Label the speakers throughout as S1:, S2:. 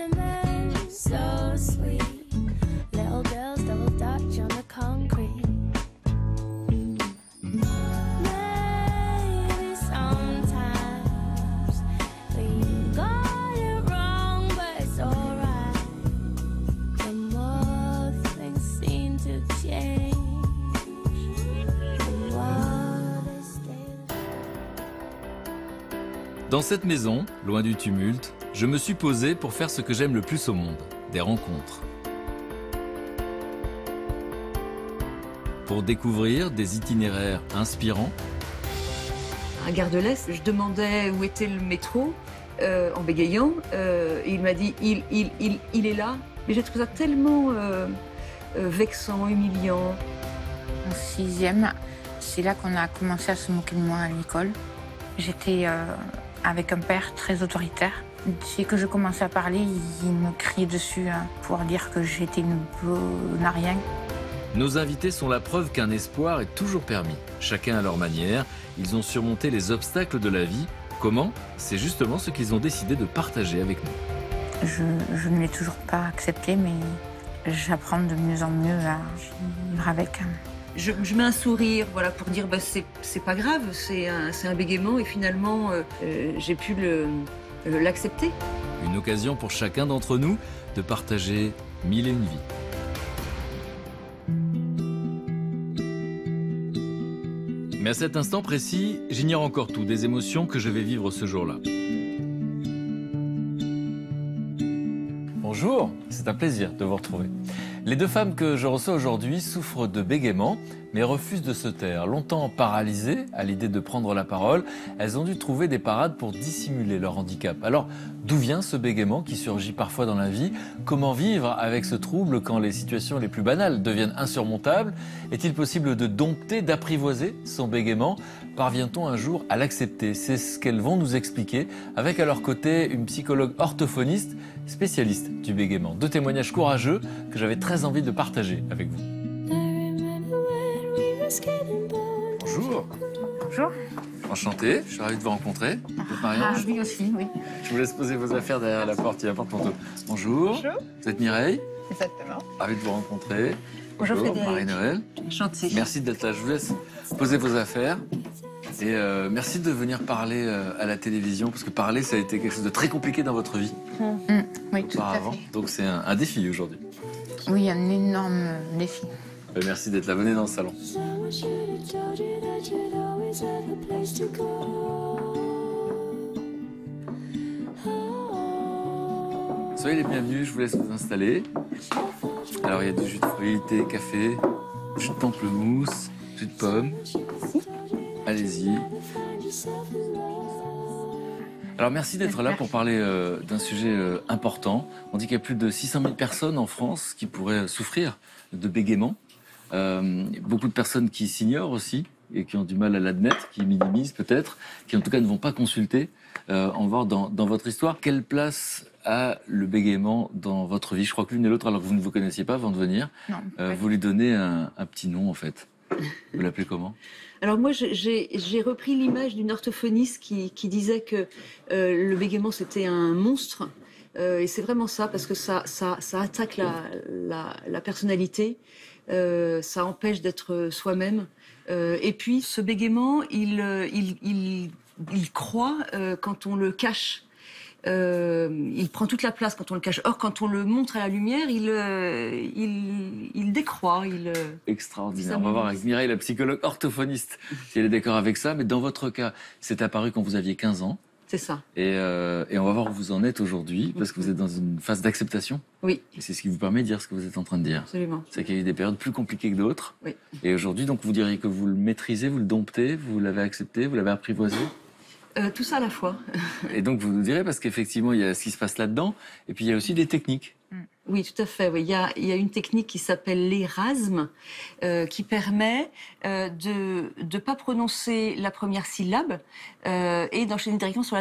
S1: cinnamon, so sweet. Little girls double dutch on the concrete. Maybe sometimes we got it wrong, but it's alright. The more things seem to change, the more they stay.
S2: Dans cette maison, loin du tumulte, je me suis posé pour faire ce que j'aime le plus au monde, des rencontres. Pour découvrir des itinéraires inspirants,
S3: À Gare de l'Est, je demandais où était le métro en bégayant. Et il m'a dit il est là. Mais j'ai trouvé ça tellement vexant, humiliant.
S4: En sixième, c'est là qu'on a commencé à se moquer de moi à l'école. J'étais avec un père très autoritaire. Dès que je commençais à parler, il me criait dessus pour dire que j'étais une bonne à rien.
S2: nos invités sont la preuve qu'un espoir est toujours permis. Chacun à leur manière, ils ont surmonté les obstacles de la vie. Comment? C'est justement ce qu'ils ont décidé de partager avec nous.
S4: Je ne l'ai toujours pas accepté, mais j'apprends de mieux en mieux à vivre avec.
S3: Je mets un sourire, voilà, pour dire c'est pas grave, c'est un bégaiement et finalement j'ai pu l'accepter.
S2: Une occasion pour chacun d'entre nous de partager mille et une vies. Mais à cet instant précis, j'ignore encore tout des émotions que je vais vivre ce jour-là. Bonjour, c'est un plaisir de vous retrouver. Les deux femmes que je reçois aujourd'hui souffrent de bégaiement, mais refusent de se taire. Longtemps paralysées à l'idée de prendre la parole, elles ont dû trouver des parades pour dissimuler leur handicap. Alors, d'où vient ce bégaiement qui surgit parfois dans la vie? Comment vivre avec ce trouble quand les situations les plus banales deviennent insurmontables? Est-il possible de dompter, d'apprivoiser son bégaiement? Parvient-on un jour à l'accepter? C'est ce qu'elles vont nous expliquer, avec à leur côté une psychologue orthophoniste spécialiste du bégaiement. Deux témoignages courageux que j'avais très envie de partager avec vous. Bonjour.
S4: Bonjour.
S2: Enchanté, je suis ravi de vous rencontrer. Vous êtes Marie-Ange?
S4: Oui aussi, oui.
S2: Je vous laisse poser vos affaires derrière la porte, il y a un porte-manteau. Bonjour.
S5: Bonjour.
S2: Vous êtes Mireille?
S5: Exactement.
S2: Ravi de vous rencontrer.
S3: Bonjour Frédéric.
S2: Marie-Noël.
S3: Enchantée.
S2: Merci d'être là. Je vous laisse poser vos affaires. Et merci de venir parler à la télévision, parce que parler, ça a été quelque chose de très compliqué dans votre vie
S4: Oui, tout à
S2: auparavant.
S4: fait.
S2: Donc c'est un défi aujourd'hui.
S4: Oui, un énorme défi.
S2: Merci d'être là. Venez dans le salon.
S1: Someone should have told you that you'd always have a place to go.
S2: Soyez les bienvenus, je vous laisse vous installer. Alors il y a du jus de fruits, thé, café, jus de pamplemousse, jus de pomme. Allez-y. Alors merci d'être là pour parler d'un sujet important. On dit qu'il y a plus de 600 000 personnes en France qui pourraient souffrir de bégaiement. Beaucoup de personnes qui s'ignorent aussi et qui ont du mal à l'admettre, qui minimisent peut-être, qui en tout cas ne vont pas consulter. On va voir dans votre histoire quelle place a le bégaiement dans votre vie. Je crois que l'une et l'autre, alors que vous ne vous connaissiez pas avant de venir,
S4: Non,
S2: vous lui donnez un petit nom en fait. Vous l'appelez comment?
S3: Alors moi, j'ai repris l'image d'une orthophoniste qui disait que le bégaiement, c'était un monstre. Et c'est vraiment ça, parce que ça attaque la personnalité, ça empêche d'être soi-même. Et puis, ce bégaiement, il croît quand on le cache. Il prend toute la place quand on le cache. Or, quand on le montre à la lumière, il décroît.
S2: Extraordinaire. On va voir avec Mireille, la psychologue orthophoniste, si elle est d'accord avec ça. Mais dans votre cas, c'est apparu quand vous aviez 15 ans.
S3: C'est ça.
S2: Et on va voir où vous en êtes aujourd'hui, parce que vous êtes dans une phase d'acceptation.
S3: Oui,
S2: Et c'est ce qui vous permet de dire ce que vous êtes en train de dire.
S3: absolument.
S2: C'est qu'il y a eu des périodes plus compliquées que d'autres.
S3: Oui.
S2: Et aujourd'hui, donc, vous diriez que vous le maîtrisez, vous le domptez, vous l'avez accepté, vous l'avez apprivoisé.
S3: Tout ça à la fois.
S2: Et donc, vous nous direz, parce qu'effectivement, il y a ce qui se passe là-dedans, et puis il y a aussi des techniques.
S3: Oui, tout à fait. Oui. Il y a une technique qui s'appelle l'érasme, qui permet de ne pas prononcer la première syllabe et d'enchaîner directement sur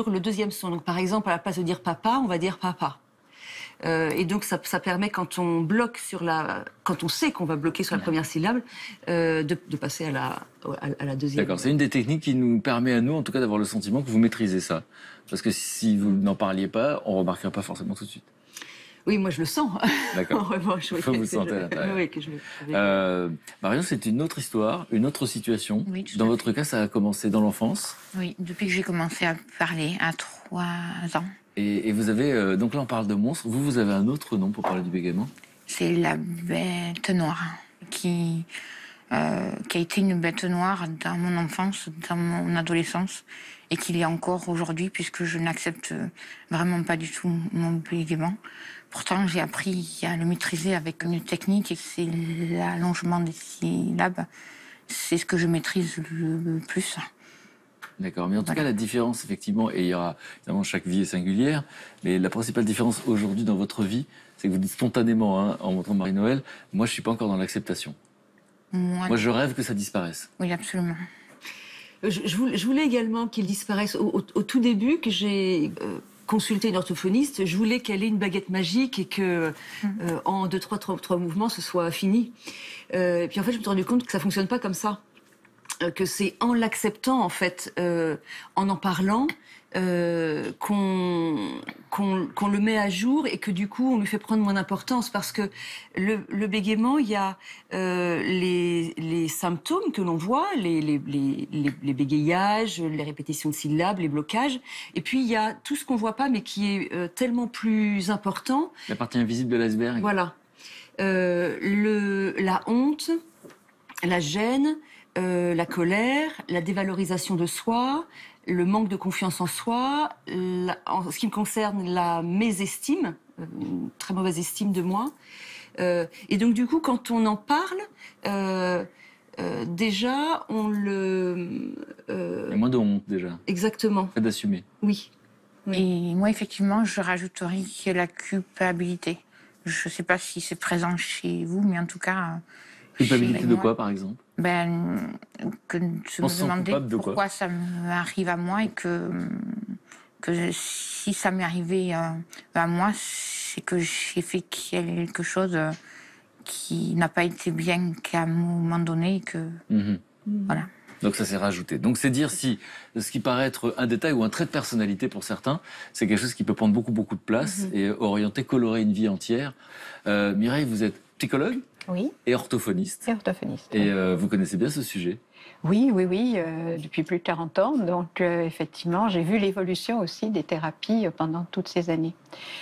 S3: le deuxième son. Donc, par exemple, à la place de dire papa, on va dire papa. Et donc ça permet quand on bloque quand on sait qu'on va bloquer sur la première syllabe, de passer à la deuxième.
S2: D'accord, c'est une des techniques qui nous permet à nous, en tout cas, d'avoir le sentiment que vous maîtrisez ça. Parce que si vous n'en parliez pas, on ne remarquerait pas forcément tout de suite.
S3: Oui, moi je le sens.
S2: D'accord.
S3: En revanche, oui.
S2: Vous le sentez à l'intérieur.
S3: Oui, que je
S2: Marion, c'est une autre histoire, une autre situation.
S4: Oui, tout
S2: Dans
S4: à
S2: votre cas, ça a commencé dans l'enfance.
S4: Oui, depuis que j'ai commencé à parler, à 3 ans.
S2: Et vous avez, donc là on parle de monstre, vous avez un autre nom pour parler du bégaiement?
S4: C'est la bête noire qui a été une bête noire dans mon enfance, dans mon adolescence, et qu'il est encore aujourd'hui, puisque je n'accepte vraiment pas du tout mon bégaiement. Pourtant, j'ai appris à le maîtriser avec une technique, et c'est l'allongement des syllabes. C'est ce que je maîtrise le plus.
S2: D'accord, mais en tout cas, la différence, effectivement, et il y aura, évidemment, chaque vie est singulière, mais la principale différence aujourd'hui dans votre vie, c'est que vous dites spontanément, hein, en montrant Marie-Noël, moi, je suis pas encore dans l'acceptation. Moi, je rêve que ça disparaisse.
S4: Oui, absolument.
S3: Je voulais également qu'il disparaisse au tout début, que j'ai consulté une orthophoniste. Je voulais qu'elle ait une baguette magique et que en 2-3 mouvements, ce soit fini. Et puis en fait, je me suis rendu compte que ça fonctionne pas comme ça. Que c'est en l'acceptant, en fait, en parlant, qu'on le met à jour et que du coup, on lui fait prendre moins d'importance. Parce que le bégaiement, il y a les symptômes que l'on voit, les bégayages, les répétitions de syllabes, les blocages. Et puis, il y a tout ce qu'on voit pas, mais qui est tellement plus important.
S2: La partie invisible de l'iceberg.
S3: Voilà. La honte, la gêne, la colère, la dévalorisation de soi, le manque de confiance en soi, en ce qui me concerne, la mésestime, une très mauvaise estime de moi. Et donc du coup, quand on en parle, déjà, on le...
S2: Il y a moins de honte, déjà.
S3: Exactement.
S2: Fait d'assumer.
S3: Oui.
S4: Et moi, effectivement, je rajouterais la culpabilité. Je ne sais pas si c'est présent chez vous, mais en tout cas...
S2: Culpabilité de quoi, par exemple?
S4: Que je me demandais pourquoi ça m'arrive à moi et que si ça m'est arrivé à moi, c'est que j'ai fait quelque chose qui n'a pas été bien qu'à un moment donné. Voilà.
S2: Donc ça s'est rajouté. Donc c'est dire si ce qui paraît être un détail ou un trait de personnalité pour certains, c'est quelque chose qui peut prendre beaucoup de place et orienter, colorer une vie entière. Mireille, vous êtes psychologue?
S5: Oui.
S2: Et orthophoniste.
S5: Et orthophoniste.
S2: Et vous connaissez bien ce sujet?
S5: Oui, depuis plus de 40 ans. Donc, effectivement, j'ai vu l'évolution aussi des thérapies pendant toutes ces années.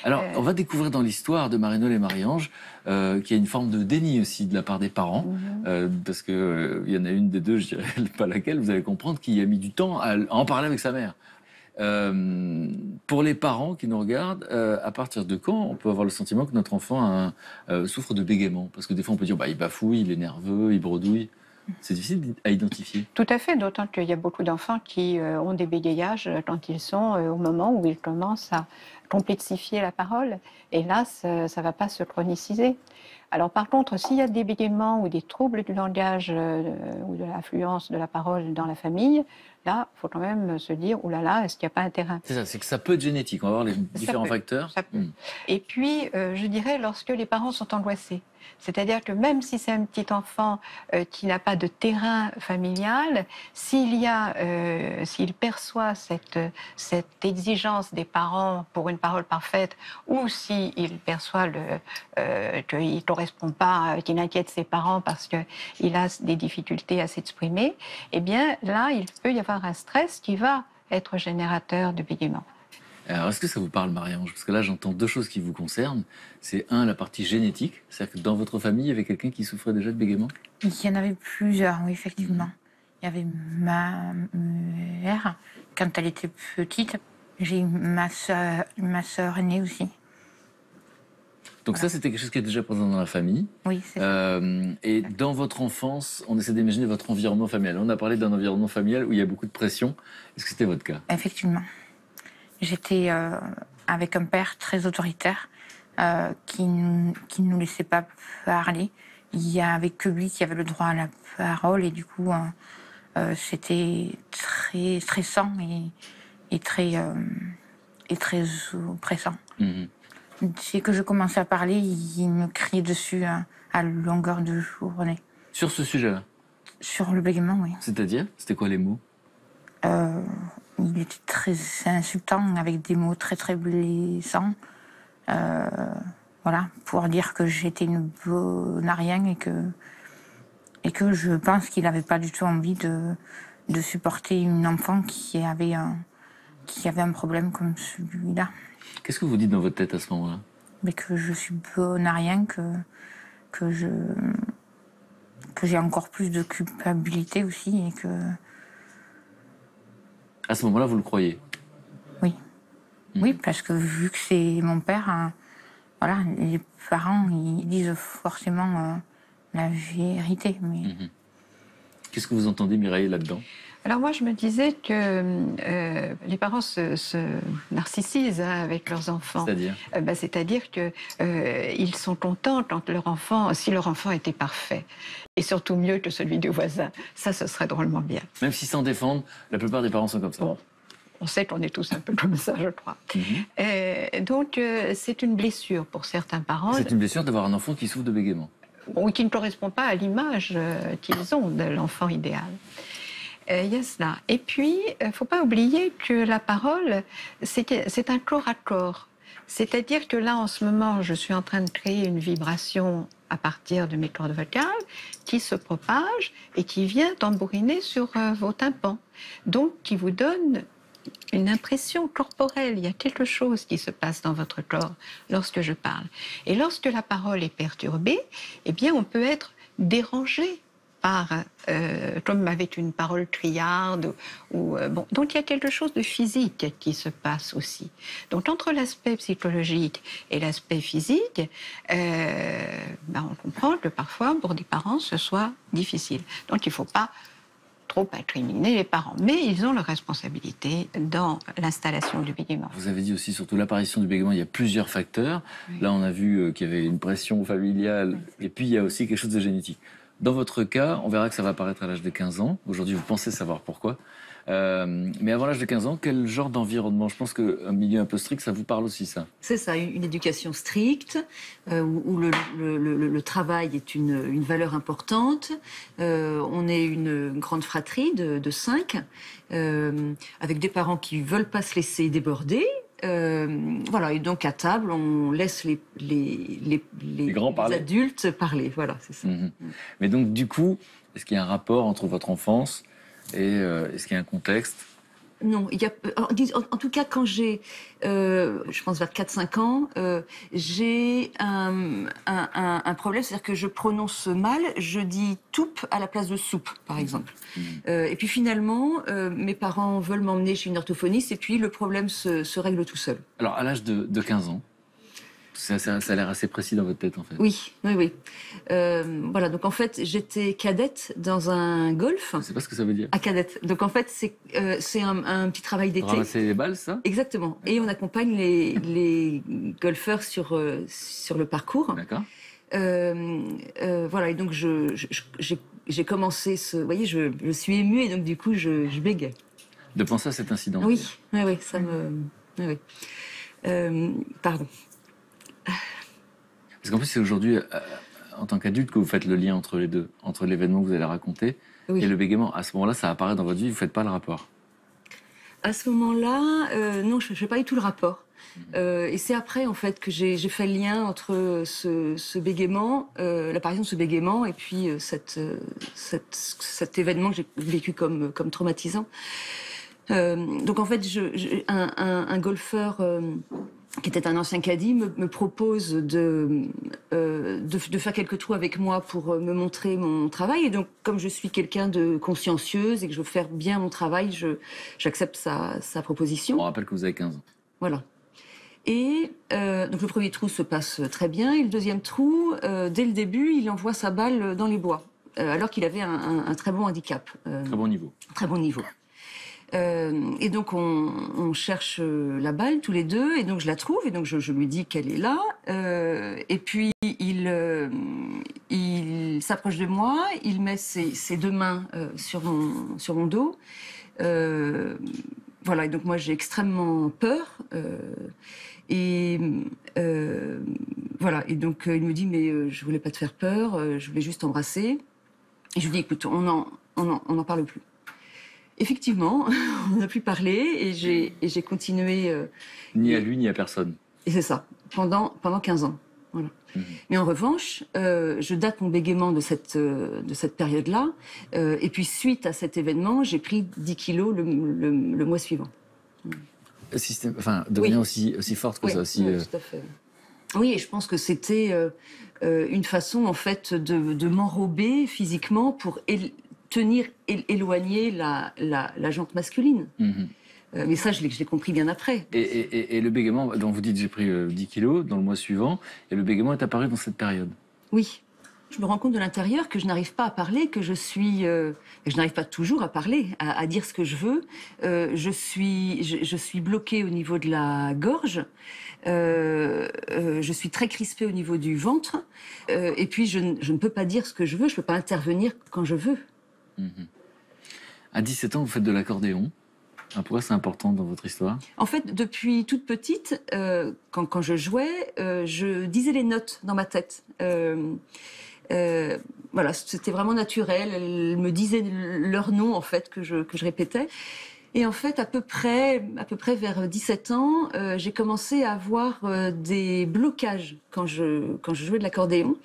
S2: Alors, on va découvrir dans l'histoire de Marie-Noël et Marie-Ange qu'il y a une forme de déni aussi de la part des parents. Parce qu'il y en a une des deux, je dirais pas laquelle, vous allez comprendre, qui a mis du temps à en parler avec sa mère. Pour les parents qui nous regardent, à partir de quand on peut avoir le sentiment que notre enfant souffre de bégaiement? Parce que des fois on peut dire il bafouille, il est nerveux, il bredouille. C'est difficile à identifier.
S5: Tout à fait, d'autant qu'il y a beaucoup d'enfants qui ont des bégayages quand ils sont au moment où ils commencent à complexifier la parole. Et là, ça ne va pas se chroniciser. Alors par contre, s'il y a des bégaiements ou des troubles du langage ou de l'affluence de la parole dans la famille, là, il faut quand même se dire, oulala, est-ce qu'il n'y a pas un terrain?
S2: C'est ça, c'est que ça peut être génétique. On va voir les différents facteurs.
S5: Ça peut. Et puis, je dirais, lorsque les parents sont angoissés, c'est-à-dire que même si c'est un petit enfant qui n'a pas de terrain familial, s'il perçoit cette exigence des parents pour une parole parfaite, ou s'il perçoit qu'il ne correspond pas, qu'il inquiète ses parents parce qu'il a des difficultés à s'exprimer, eh bien là, il peut y avoir un stress qui va être générateur de bégaiement.
S2: Alors, est-ce que ça vous parle, Marie-Ange? Parce que là, j'entends deux choses qui vous concernent. C'est la partie génétique. C'est-à-dire que dans votre famille, il y avait quelqu'un qui souffrait déjà de bégaiement?
S4: Il y en avait plusieurs, oui, effectivement. Il y avait ma mère, quand elle était petite. J'ai eu ma sœur aînée aussi.
S2: Donc ça, c'était quelque chose qui est déjà présent dans la famille.
S4: Oui, c'est ça.
S2: Et dans votre enfance, on essaie d'imaginer votre environnement familial. On a parlé d'un environnement familial où il y a beaucoup de pression. Est-ce que c'était votre cas?
S4: Effectivement. J'étais avec un père très autoritaire qui ne nous laissait pas parler. Il n'y avait que lui qui avait le droit à la parole et du coup, c'était très stressant et très oppressant. Dès que je commençais à parler, il me criait dessus à longueur de journée.
S2: Sur ce sujet-là?
S4: Sur le bégaiement, oui.
S2: C'est-à-dire? C'était quoi les mots?
S4: Il était très insultant, avec des mots très très blessants. Voilà, pour dire que j'étais une bonne à rien et que je pense qu'il n'avait pas du tout envie de supporter une enfant qui avait un problème comme celui-là.
S2: Qu'est-ce que vous dites dans votre tête à ce moment-là?
S4: Mais que je suis bonne à rien, que j'ai encore plus de culpabilité aussi et que...
S2: À ce moment-là, vous le croyez?
S4: Oui. Oui, parce que vu que c'est mon père, voilà, les parents, ils disent forcément la vérité. Mais...
S2: Qu'est-ce que vous entendez, Mireille, là-dedans?
S5: Alors moi, je me disais que les parents se narcissisent avec leurs enfants.
S2: C'est-à-dire?
S5: C'est-à-dire qu'ils sont contents quand si leur enfant était parfait. Et surtout mieux que celui du voisin. Ça, ce serait drôlement bien.
S2: Même s'ils s'en défendent, la plupart des parents sont comme ça.
S5: Bon, on sait qu'on est tous un peu comme ça, je crois. Donc, c'est une blessure pour certains parents.
S2: C'est une blessure d'avoir un enfant qui souffre de bégaiement.
S5: Bon, qui ne correspond pas à l'image qu'ils ont de l'enfant idéal. Il y a cela. Et puis, il ne faut pas oublier que la parole, c'est un corps à corps. C'est-à-dire que là, en ce moment, je suis en train de créer une vibration à partir de mes cordes vocales qui se propage et qui vient tambouriner sur vos tympans. Donc, qui vous donne une impression corporelle. Il y a quelque chose qui se passe dans votre corps lorsque je parle. Et lorsque la parole est perturbée, eh bien, on peut être dérangé comme avec une parole criarde. Bon. Donc il y a quelque chose de physique qui se passe aussi. Donc entre l'aspect psychologique et l'aspect physique, on comprend que parfois pour des parents ce soit difficile. Donc il ne faut pas trop incriminer les parents. Mais ils ont leur responsabilité dans l'installation du bégaiement.
S2: Vous avez dit aussi, surtout l'apparition du bégaiement, il y a plusieurs facteurs. Oui. Là, on a vu qu'il y avait une pression familiale, et puis il y a aussi quelque chose de génétique. Dans votre cas, on verra que ça va apparaître à l'âge de 15 ans. Aujourd'hui, vous pensez savoir pourquoi. Mais avant l'âge de 15 ans, quel genre d'environnement? Je pense qu'un milieu un peu strict, ça vous parle aussi, ça? C'est
S3: ça, une éducation stricte, où le travail est une valeur importante. On est une grande fratrie de 5, avec des parents qui ne veulent pas se laisser déborder. Voilà, et donc à table, on laisse les adultes parler. Voilà, c'est ça.
S2: Mais donc, du coup, est-ce qu'il y a un rapport entre votre enfance et est-ce qu'il y a un contexte?
S3: Non, il y a, en tout cas, quand j'ai, je pense vers 4-5 ans, j'ai un problème, c'est-à-dire que je prononce mal, je dis toupe à la place de soupe, par exemple. Et puis finalement, mes parents veulent m'emmener chez une orthophoniste et puis le problème se règle tout seul.
S2: Alors, à l'âge de 15 ans, ça a l'air assez précis dans votre tête, en fait.
S3: Oui. Voilà, donc en fait, j'étais cadette dans un golf.
S2: Je ne sais pas ce que ça veut dire.
S3: À cadette. Donc en fait, c'est un petit travail d'été.
S2: Ramasser les balles, ça?
S3: Exactement. Et on accompagne les golfeurs sur le parcours.
S2: D'accord.
S3: Voilà, et donc j'ai commencé vous voyez, je suis émue et donc du coup, je bégaye.
S2: De penser à cet incident?
S3: Oui, ça me... Oui. Pardon.
S2: Parce qu'en plus, c'est aujourd'hui, en tant qu'adulte, que vous faites le lien entre les deux, entre l'événement que vous allez raconter et le bégaiement. À ce moment-là, ça apparaît dans votre vie, vous ne faites pas le rapport? À
S3: ce moment-là, non, je ne fais pas du tout le rapport. Et c'est après, en fait, que j'ai fait le lien entre ce bégaiement, l'apparition de ce bégaiement, et puis cet événement que j'ai vécu comme traumatisant. Donc, en fait, un golfeur... qui était un ancien caddie, me propose de faire quelques trous avec moi pour me montrer mon travail. Et donc, comme je suis quelqu'un de consciencieuse et que je veux faire bien mon travail, j'accepte sa proposition.
S2: On rappelle que vous avez 15 ans.
S3: Voilà. Et donc le premier trou se passe très bien. Et le deuxième trou, dès le début, il envoie sa balle dans les bois, alors qu'il avait un très bon handicap.
S2: Très bon niveau.
S3: Très bon niveau. Et donc on cherche la balle tous les deux, et donc je la trouve, et donc je lui dis qu'elle est là, et puis il s'approche de moi, il met ses deux mains sur mon dos, voilà, et donc moi j'ai extrêmement peur, Et voilà. Et donc il me dit mais je voulais pas te faire peur, je voulais juste t'embrasser. Et je lui dis écoute, on en parle plus. Effectivement, on n'a plus parlé et j'ai continué.
S2: Ni à lui, ni à personne.
S3: Et c'est ça, pendant 15 ans. Voilà. Mais en revanche, je date mon bégaiement de cette période-là. Et puis, suite à cet événement, j'ai pris 10 kilos le mois suivant.
S2: De manière aussi forte que ça aussi.
S3: Oui, tout à fait. Oui, et je pense que c'était une façon, en fait, de m'enrober physiquement pour éloigner la jante masculine. Mais ça, je l'ai compris bien après.
S2: Et le bégaiement, dont vous dites j'ai pris 10 kilos dans le mois suivant, et le bégaiement est apparu dans cette période.
S3: Oui. Je me rends compte de l'intérieur que je n'arrive pas à parler, que je n'arrive pas toujours à parler, à dire ce que je veux. Je suis bloquée au niveau de la gorge. Je suis très crispée au niveau du ventre. Et puis, je ne peux pas dire ce que je veux. Je ne peux pas intervenir quand je veux.
S2: À 17 ans, vous faites de l'accordéon. Pourquoi c'est important dans votre histoire? En
S3: fait, depuis toute petite, quand je jouais, je disais les notes dans ma tête. Voilà, c'était vraiment naturel. Elles me disaient leur nom, en fait, que je répétais. Et en fait, à peu près vers 17 ans, j'ai commencé à avoir des blocages quand je jouais de l'accordéon.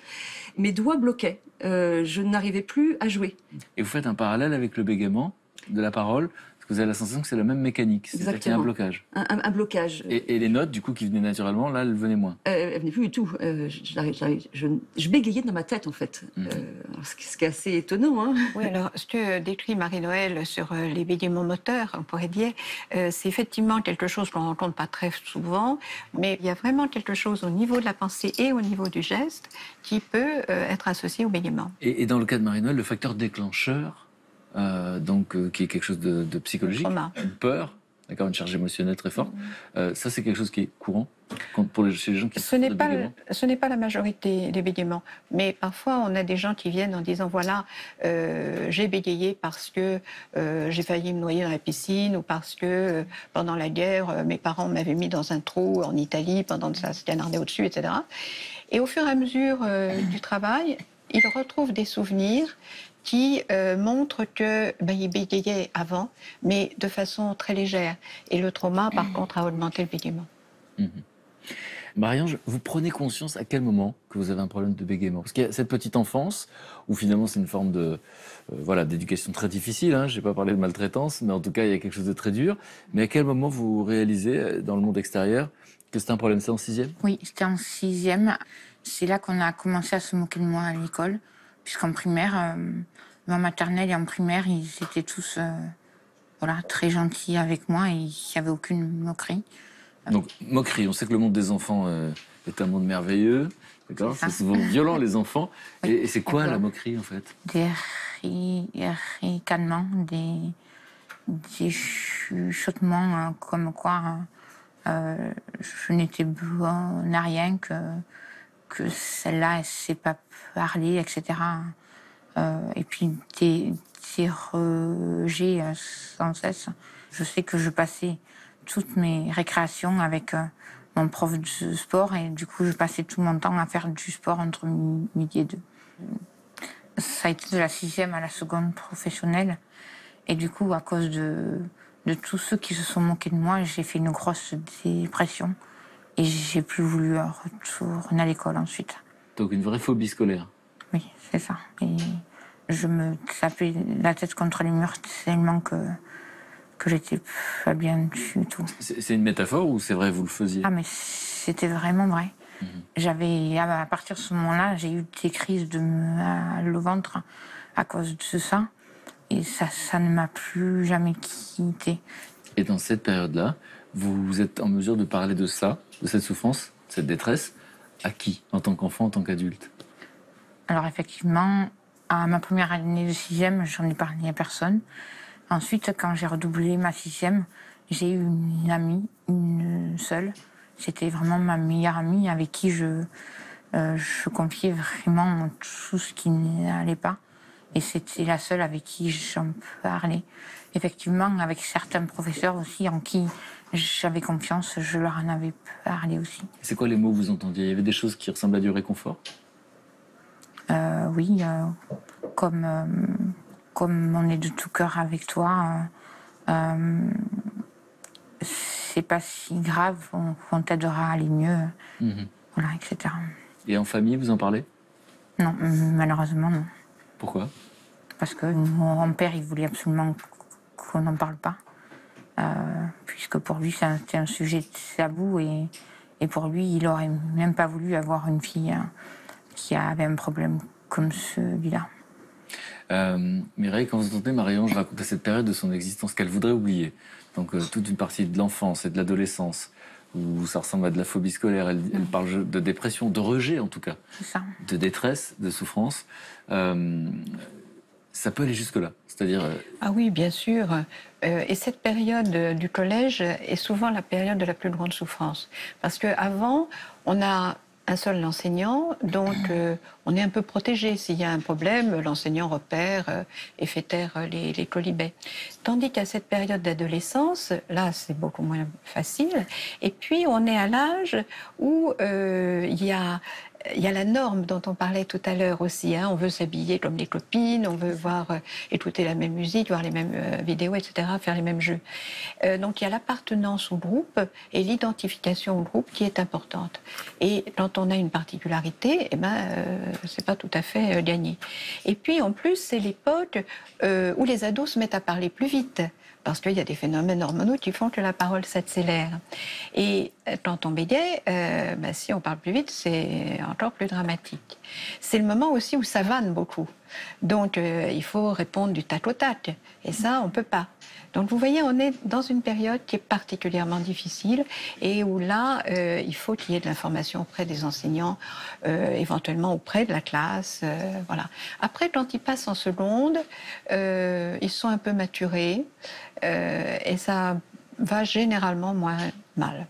S3: Mes doigts bloquaient. Je n'arrivais plus à jouer.
S2: Et vous faites un parallèle avec le bégaiement de la parole? Vous avez la sensation que c'est la même mécanique, c'est-à-dire qu'il y a un blocage.
S3: Un blocage.
S2: Et les notes, du coup, qui venaient naturellement, là, elles venaient moins.
S3: Elles venaient plus du tout. Je bégayais dans ma tête, en fait. Ce qui est assez étonnant. Hein.
S5: Oui, alors, ce que décrit Marie-Noëlle sur les bégaiements moteurs, on pourrait dire, c'est effectivement quelque chose qu'on ne rencontre pas très souvent, mais il y a vraiment quelque chose au niveau de la pensée et au niveau du geste qui peut être associé au bégaiement.
S2: Et dans le cas de Marie-Noëlle, le facteur déclencheur, qui est quelque chose de psychologique, une peur, d'accord, une charge émotionnelle très forte. Ça, c'est quelque chose qui est courant chez les gens qui souffrent de bégaiement.
S5: Ce n'est pas la majorité des bégaiements, mais parfois on a des gens qui viennent en disant voilà, j'ai bégayé parce que j'ai failli me noyer dans la piscine ou parce que pendant la guerre, mes parents m'avaient mis dans un trou en Italie pendant que ça se canardait au-dessus, etc. Et au fur et à mesure du travail, ils retrouvent des souvenirs qui montre qu'il bégayait avant, mais de façon très légère. Et le trauma, par contre, a augmenté le bégaiement.
S2: Marie-Ange, vous prenez conscience à quel moment que vous avez un problème de bégaiement? Parce qu'il y a cette petite enfance, où finalement c'est une forme d'éducation très difficile, hein. Je n'ai pas parlé de maltraitance, mais en tout cas il y a quelque chose de très dur. Mais à quel moment vous réalisez, dans le monde extérieur, que c'est un problème? C'est en 6e?
S4: Oui, c'était en 6e. C'est là qu'on a commencé à se moquer de moi à l'école. Puisqu'en primaire, en maternelle et en primaire, ils étaient tous très gentils avec moi et il n'y avait aucune moquerie.
S2: Donc, moquerie, on sait que le monde des enfants est un monde merveilleux, d'accord? C'est souvent violent, les enfants. Oui, et c'est quoi la moquerie, en fait?
S4: Des ricanements, des chuchotements, comme quoi je n'étais bonne à rien, que celle-là, elle ne sait pas parler, etc. Et puis des rejets sans cesse. Je sais que je passais toutes mes récréations avec mon prof de sport et du coup, je passais tout mon temps à faire du sport entre midi et 2. Ça a été de la 6e à la seconde professionnelle. Et du coup, à cause de tous ceux qui se sont moqués de moi, j'ai fait une grosse dépression. Et j'ai plus voulu retourner à l'école ensuite.
S2: Donc une vraie phobie scolaire.
S4: Oui, c'est ça. Et je me tapais la tête contre les murs tellement que j'étais pas bien du tout.
S2: C'est une métaphore ou c'est vrai, vous le faisiez?
S4: Ah, mais c'était vraiment vrai. À partir de ce moment-là, j'ai eu des crises de mal au ventre à cause de ça. Et ça ne m'a plus jamais quitté.
S2: Et dans cette période-là, vous êtes en mesure de parler de ça, de cette souffrance, de cette détresse, à qui? En tant qu'enfant, en tant qu'adulte?
S4: Alors effectivement, à ma première année de 6e, j'en ai parlé à personne. Ensuite, quand j'ai redoublé ma 6e, j'ai eu une amie, une seule. C'était vraiment ma meilleure amie avec qui je confiais vraiment tout ce qui n'allait pas. Et c'était la seule avec qui j'en parlais. Effectivement, avec certains professeurs aussi en qui j'avais confiance, je leur en avais parlé aussi.
S2: C'est quoi les mots que vous entendiez? Il y avait des choses qui ressemblaient à du réconfort?
S4: Oui, comme on est de tout cœur avec toi, c'est pas si grave, on t'aidera à aller mieux, voilà, etc.
S2: Et en famille, vous en parlez?
S4: Non, malheureusement non.
S2: Pourquoi?
S4: Parce que mon père, il voulait absolument qu'on n'en parle pas, puisque pour lui, c'était un sujet tabou, et pour lui, il aurait même pas voulu avoir une fille qui avait un problème comme celui-là.
S2: Mireille, quand vous entendez Marie-Ange raconter cette période de son existence qu'elle voudrait oublier, donc toute une partie de l'enfance et de l'adolescence, où ça ressemble à de la phobie scolaire, elle parle de dépression, de rejet en tout cas,
S4: C'est ça.
S2: de détresse, de souffrance, ça peut aller jusque-là. C'est-à-dire...
S5: Ah oui, bien sûr. Et cette période du collège est souvent la période de la plus grande souffrance. Parce qu'avant, on a un seul enseignant, donc on est un peu protégé. S'il y a un problème, l'enseignant repère et fait taire les colibets. Tandis qu'à cette période d'adolescence, là, c'est beaucoup moins facile. Et puis, on est à l'âge où il y a la norme dont on parlait tout à l'heure aussi. Hein. On veut s'habiller comme les copines, on veut écouter la même musique, voir les mêmes vidéos, etc., faire les mêmes jeux. Donc il y a l'appartenance au groupe et l'identification au groupe qui est importante. Et quand on a une particularité, c'est pas tout à fait gagné. Et puis en plus, c'est l'époque où les ados se mettent à parler plus vite, parce qu'il y a des phénomènes hormonaux qui font que la parole s'accélère. Et quand on bégaye, si on parle plus vite, c'est encore plus dramatique. C'est le moment aussi où ça vanne beaucoup. Donc il faut répondre du tac au tac. Et ça, on ne peut pas. Donc vous voyez, on est dans une période qui est particulièrement difficile et où là, il faut qu'il y ait de l'information auprès des enseignants, éventuellement auprès de la classe. Voilà. Après, quand ils passent en seconde, ils sont un peu maturés et ça va généralement moins mal.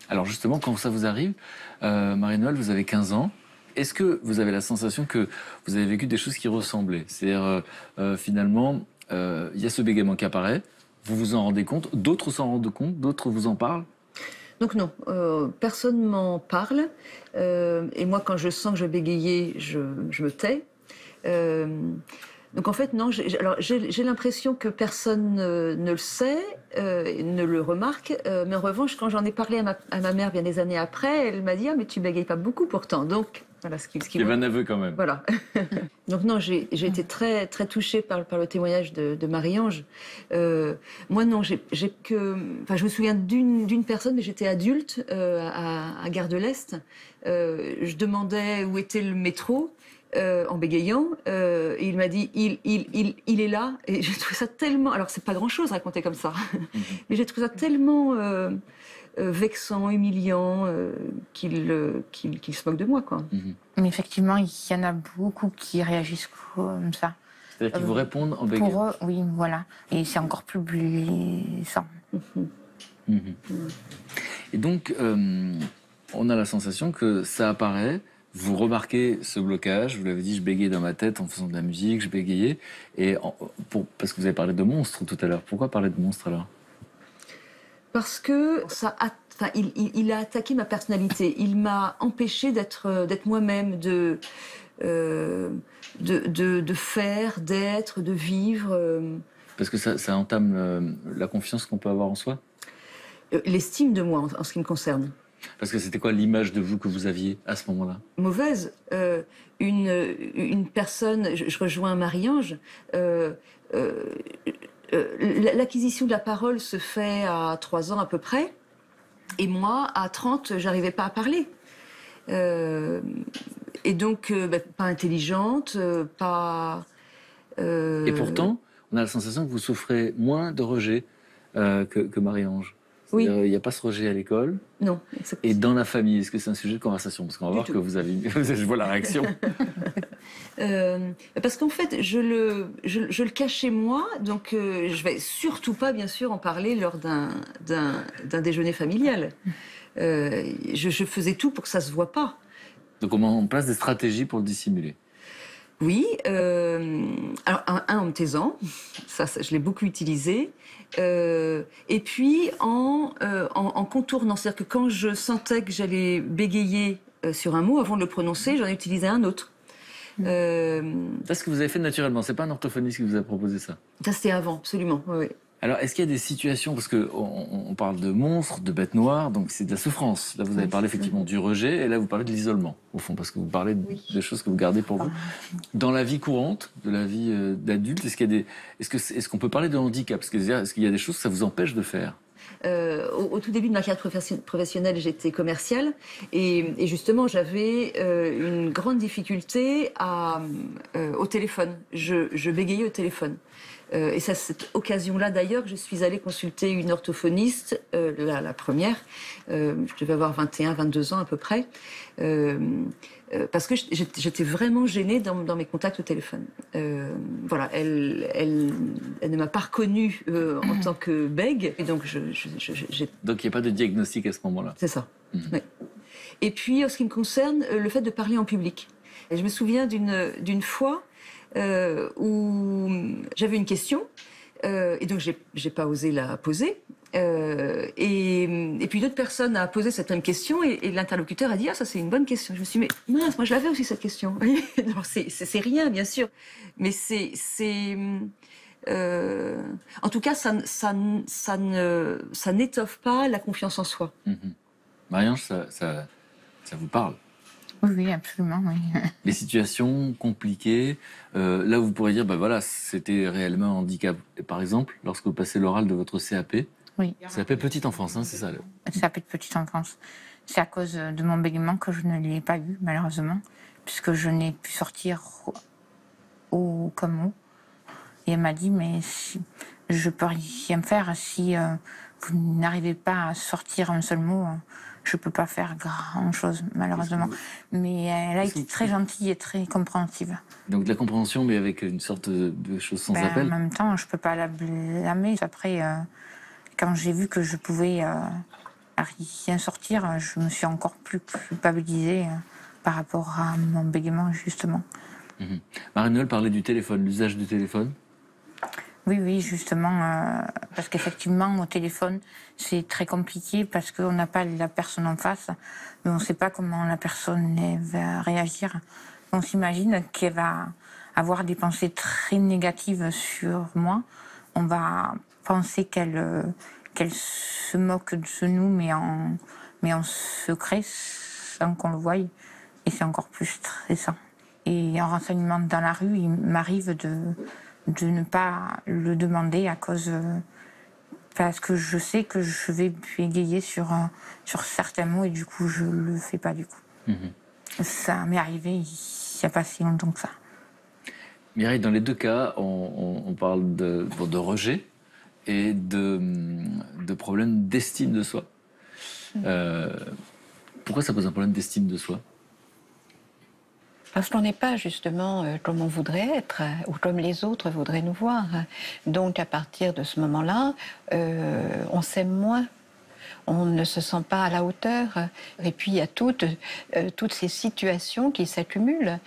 S2: Alors justement, quand ça vous arrive, Marie-Noëlle, vous avez 15 ans. Est-ce que vous avez la sensation que vous avez vécu des choses qui ressemblaient? C'est-à-dire, finalement, il y a ce bégaiement qui apparaît, vous vous en rendez compte, d'autres s'en rendent compte, d'autres vous en parlent?
S3: Donc non, personne m'en parle. Et moi, quand je sens que je vais bégayer, je me tais. Donc en fait, non, j'ai l'impression que personne ne le sait, ne le remarque. Mais en revanche, quand j'en ai parlé à ma mère bien des années après, elle m'a dit « Ah, mais tu bégayes pas beaucoup pourtant ». Donc voilà ce qui
S2: Il y avait un aveu quand même.
S3: Voilà. Donc non, j'ai été très, très touchée par le témoignage de Marie-Ange. Moi non, je me souviens d'une personne, mais j'étais adulte à Gare de l'Est. Je demandais où était le métro. En bégayant, et il m'a dit il est là, et j'ai trouvé ça tellement, alors c'est pas grand chose à raconter comme ça, mais j'ai trouvé ça tellement vexant, humiliant, qu'il se moque de moi, quoi.
S4: Mais effectivement, il y en a beaucoup qui réagissent comme ça.
S2: C'est-à-dire qu'ils vous répondent en bégayant?
S4: Pour eux, oui, voilà. Et c'est encore plus blessant.
S2: Et donc, on a la sensation que ça apparaît. Vous remarquez ce blocage, vous l'avez dit, je bégayais dans ma tête en faisant de la musique, je bégayais. Et parce que vous avez parlé de monstres tout à l'heure. Pourquoi parler de monstres alors? Parce que
S3: il a attaqué ma personnalité. Il m'a empêché d'être moi-même, de faire, d'être, de vivre.
S2: Parce que ça entame la confiance qu'on peut avoir en soi?
S3: L'estime de moi, en ce qui me concerne.
S2: Parce que c'était quoi l'image de vous que vous aviez à ce moment-là?
S3: Mauvaise. Une personne, je rejoins Marie-Ange, l'acquisition de la parole se fait à 3 ans à peu près, et moi, à 30, j'arrivais pas à parler. Et donc, pas intelligente, pas...
S2: Et pourtant, on a la sensation que vous souffrez moins de rejet que Marie-Ange.
S3: Oui.
S2: Il n'y a pas ce rejet à l'école.
S3: Non.
S2: Et dans la famille, est-ce que c'est un sujet de conversation? Parce qu'on va voir que vous avez... Je vois la réaction.
S3: Parce qu'en fait, je le cachais moi, donc je vais surtout pas, bien sûr, en parler lors d'un déjeuner familial. Je faisais tout pour que ça se voit pas.
S2: Donc on met en place des stratégies pour le dissimuler.
S3: Oui, alors un en me taisant, ça je l'ai beaucoup utilisé, et puis en contournant, c'est-à-dire que quand je sentais que j'allais bégayer sur un mot, avant de le prononcer, j'en utilisais un autre.
S2: C'est ce que vous avez fait naturellement, c'est pas un orthophoniste qui vous a proposé ça?
S3: Ça c'était avant, absolument, oui.
S2: Alors, est-ce qu'il y a des situations, parce qu'on parle de monstres, de bêtes noires, donc c'est de la souffrance. Là, vous avez parlé effectivement du rejet, et là, vous parlez de l'isolement, au fond, parce que vous parlez de choses que vous gardez pour vous. Dans la vie courante, de la vie d'adulte, est-ce qu'on peut parler de handicap? Est-ce qu'il y a des choses que ça vous empêche de faire?
S3: Au tout début de ma carrière professionnelle, j'étais commerciale et justement j'avais une grande difficulté au téléphone. Je bégayais au téléphone. Et c'est à cette occasion-là d'ailleurs que je suis allée consulter une orthophoniste, la première. Je devais avoir 21, 22 ans à peu près. Parce que j'étais vraiment gênée dans mes contacts au téléphone. Voilà, elle ne m'a pas reconnue en tant que bègue, et donc
S2: Donc il n'y a pas de diagnostic à ce moment-là.
S3: C'est ça. Ouais. Et puis, en ce qui me concerne, le fait de parler en public. Et je me souviens d'une fois où j'avais une question, et donc j'ai pas osé la poser. Et puis d'autres personnes a posé cette même question et l'interlocuteur a dit ah ça c'est une bonne question. Je me suis dit mais mince, moi je l'avais aussi cette question. Alors c'est rien bien sûr, mais en tout cas ça n'étoffe pas la confiance en soi.
S2: Marie-Ange, ça vous parle?
S4: Oui, absolument, oui.
S2: Les situations compliquées, là où vous pourrez dire, ben voilà, c'était réellement un handicap. Et par exemple, lorsque vous passez l'oral de votre CAP,
S4: Oui.
S2: CAP petite enfance, hein, c'est ça?
S4: CAP de petite enfance. C'est à cause de mon bégaiement que je ne l'ai pas eu, malheureusement, puisque je n'ai pu sortir comme mot. Et elle m'a dit, mais je peux rien faire si vous n'arrivez pas à sortir un seul mot. Je peux pas faire grand-chose, malheureusement. Mais elle a été très gentille et très compréhensive.
S2: Donc de la compréhension, mais avec une sorte de chose sans appel.
S4: En même temps, je peux pas la blâmer. Après, quand j'ai vu que je pouvais rien sortir, je me suis encore plus culpabilisée par rapport à mon bégaiement, justement.
S2: Marie-Noëlle parlait du téléphone, l'usage du téléphone.
S4: Oui, justement, parce qu'effectivement, au téléphone, c'est très compliqué parce qu'on n'a pas la personne en face, mais on ne sait pas comment la personne va réagir. On s'imagine qu'elle va avoir des pensées très négatives sur moi. On va penser qu'elle se moque de nous, mais en secret, sans qu'on le voie, et c'est encore plus stressant. Et en renseignement dans la rue, il m'arrive de ne pas le demander parce que je sais que je vais bégayer sur certains mots et du coup je le fais pas du coup. Ça m'est arrivé il n'y a pas si longtemps que ça.
S2: Mireille, dans les deux cas, on parle de rejet et de problèmes d'estime de soi. Pourquoi ça pose un problème d'estime de soi ?
S5: Parce qu'on n'est pas justement comme on voudrait être ou comme les autres voudraient nous voir. Donc à partir de ce moment-là, on s'aime moins. On ne se sent pas à la hauteur. Et puis il y a toutes ces situations qui s'accumulent,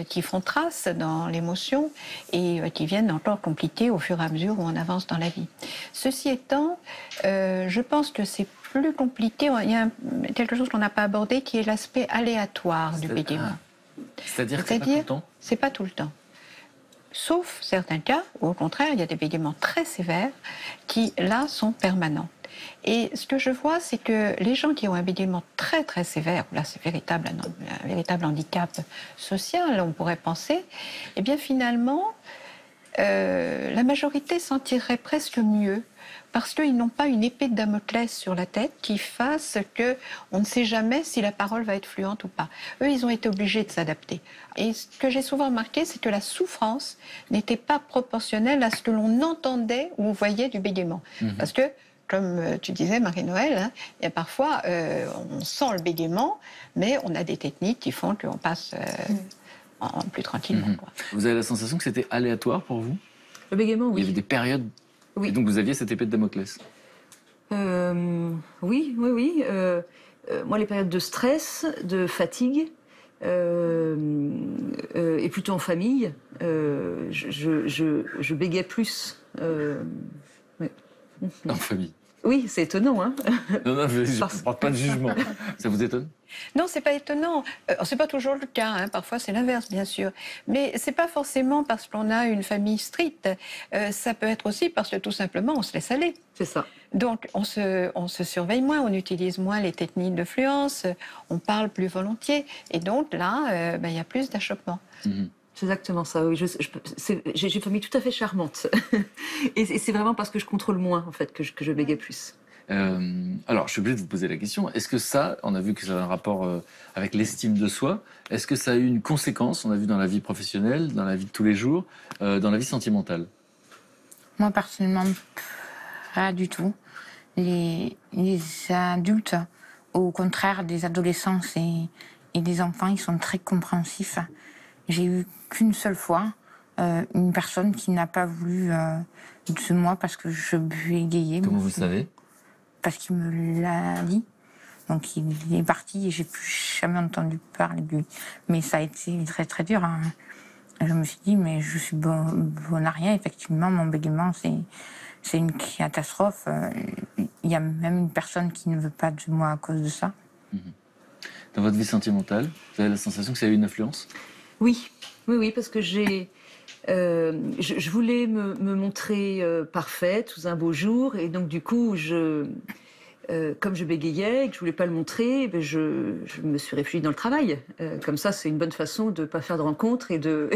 S5: qui font trace dans l'émotion et qui viennent encore compliquer au fur et à mesure où on avance dans la vie. Ceci étant, je pense que c'est plus compliqué. Il y a quelque chose qu'on n'a pas abordé qui est l'aspect aléatoire du bégaiement.
S2: C'est-à-dire que c'est pas tout le temps ?
S5: C'est pas tout le temps. Sauf certains cas où, au contraire, il y a des bégaiements très sévères qui, là, sont permanents. Et ce que je vois, c'est que les gens qui ont un bégaiement très très sévère, là c'est un véritable handicap social, on pourrait penser, eh bien finalement, la majorité s'en tirerait presque mieux parce qu'ils n'ont pas une épée de Damoclès sur la tête qui fasse qu'on ne sait jamais si la parole va être fluente ou pas. Eux, ils ont été obligés de s'adapter. Et ce que j'ai souvent remarqué, c'est que la souffrance n'était pas proportionnelle à ce que l'on entendait ou voyait du bégaiement. Parce que, comme tu disais, Marie-Noëlle, hein, il y a parfois, on sent le bégaiement, mais on a des techniques qui font qu'on passe en plus tranquillement. Quoi.
S2: Vous avez la sensation que c'était aléatoire pour vous ?
S3: Le bégaiement, oui.
S2: Il y avait des périodes.
S3: Oui.
S2: Et donc vous aviez cette épée de Damoclès.
S3: Oui. Moi, les périodes de stress, de fatigue, et plutôt en famille, je bégayais plus. Ouais.
S2: En famille.
S3: Oui, c'est étonnant, hein.
S2: Non, je ne porte pas de jugement. Ça vous étonne?
S5: Non, c'est pas étonnant. C'est pas toujours le cas, hein. Parfois c'est l'inverse, bien sûr. Mais c'est pas forcément parce qu'on a une famille stricte. Ça peut être aussi parce que tout simplement on se laisse aller.
S3: C'est ça.
S5: Donc on se surveille moins, on utilise moins les techniques de fluence, on parle plus volontiers. Et donc là, il y a plus d'achoppement.
S3: C'est exactement ça, oui. J'ai une famille tout à fait charmante. Et c'est vraiment parce que je contrôle moins, en fait, que je bégaye plus.
S2: Alors, je suis obligé de vous poser la question. Est-ce que ça, on a vu que ça a un rapport avec l'estime de soi, est-ce que ça a eu une conséquence, on a vu dans la vie professionnelle, dans la vie de tous les jours, dans la vie sentimentale?
S4: Moi, personnellement, pas du tout. Les adultes, au contraire des adolescents et des enfants, ils sont très compréhensifs. J'ai eu qu'une seule fois une personne qui n'a pas voulu de moi parce que je bégayais.
S2: Comment vous le savez?
S4: Parce qu'il me l'a dit. Donc il est parti et j'ai plus jamais entendu parler de lui. Mais ça a été très très dur, hein. Je me suis dit, mais je suis bonne à rien. Effectivement, mon bégaiement, c'est une catastrophe. Il y a même une personne qui ne veut pas de moi à cause de ça.
S2: Dans votre vie sentimentale, vous avez la sensation que ça a eu une influence?
S3: Oui, parce que je voulais me montrer parfaite sous un beau jour, et donc du coup, comme je bégayais et que je voulais pas le montrer, je me suis réfugiée dans le travail. Comme ça, c'est une bonne façon de pas faire de rencontres et de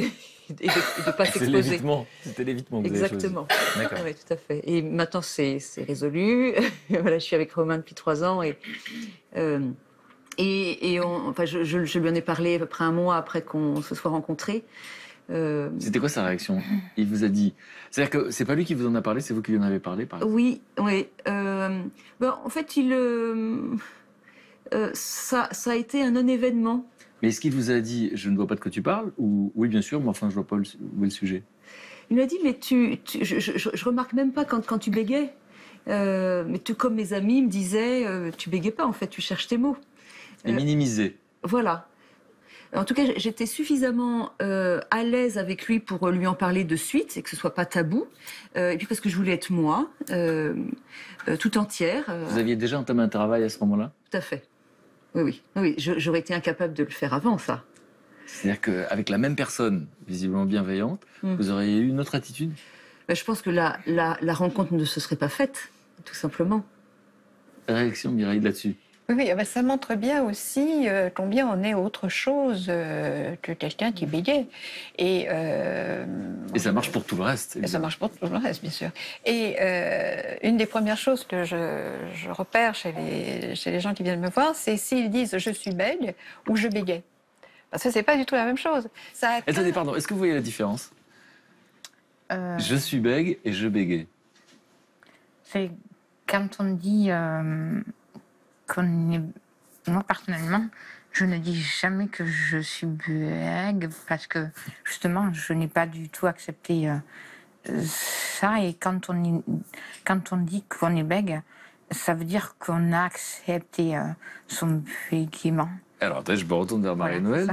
S3: pas s'exposer.
S2: C'était l'évitement que vous avez choisi.
S3: Exactement.
S2: D'accord.
S3: Oui, tout à fait. Et maintenant, c'est résolu. Voilà, je suis avec Romain depuis 3 ans et je lui en ai parlé à peu près un mois après qu'on se soit rencontrés.
S2: C'était quoi sa réaction? Il vous a dit... C'est-à-dire que c'est pas lui qui vous en a parlé, c'est vous qui lui en avez parlé, par exemple?
S3: Oui. En fait, ça a été un non-événement.
S2: Mais est-ce qu'il vous a dit « je ne vois pas de quoi tu parles » ou « oui, bien sûr, mais enfin, je vois pas où est le sujet »
S3: Il m'a dit « mais je remarque même pas quand tu bégais. Mais comme mes amis me disaient tu bégais pas, en fait, tu cherches tes mots. »
S2: Et minimiser.
S3: Voilà. En tout cas, j'étais suffisamment à l'aise avec lui pour lui en parler de suite et que ce soit pas tabou. Et puis parce que je voulais être moi, tout entière.
S2: Vous aviez déjà entamé un travail à ce moment-là?
S3: Tout à fait. Oui. J'aurais été incapable de le faire avant, ça.
S2: C'est-à-dire qu'avec la même personne, visiblement bienveillante, vous auriez eu une autre attitude?
S3: Je pense que la rencontre ne se serait pas faite, tout simplement.
S2: Réaction, Mireille, là-dessus?
S5: Oui, ça montre bien aussi combien on est autre chose que quelqu'un qui bégaye. Et
S2: ça marche pour tout le reste.
S5: Et ça marche pour tout le reste, bien sûr. Et une des premières choses que je repère chez les gens qui viennent me voir, c'est s'ils disent « je suis bègue » ou « je bégaye ». Parce que c'est pas du tout la même chose.
S2: Attendez, pardon, est-ce que vous voyez la différence? Je suis bègue et je bégaye.
S4: C'est quand on dit... Moi, personnellement, je ne dis jamais que je suis bègue parce que, justement, je n'ai pas du tout accepté ça. Et quand on dit qu'on est bègue, ça veut dire qu'on a accepté son bégaiement.
S2: Alors, attendez, je me retourne vers Marie-Noël.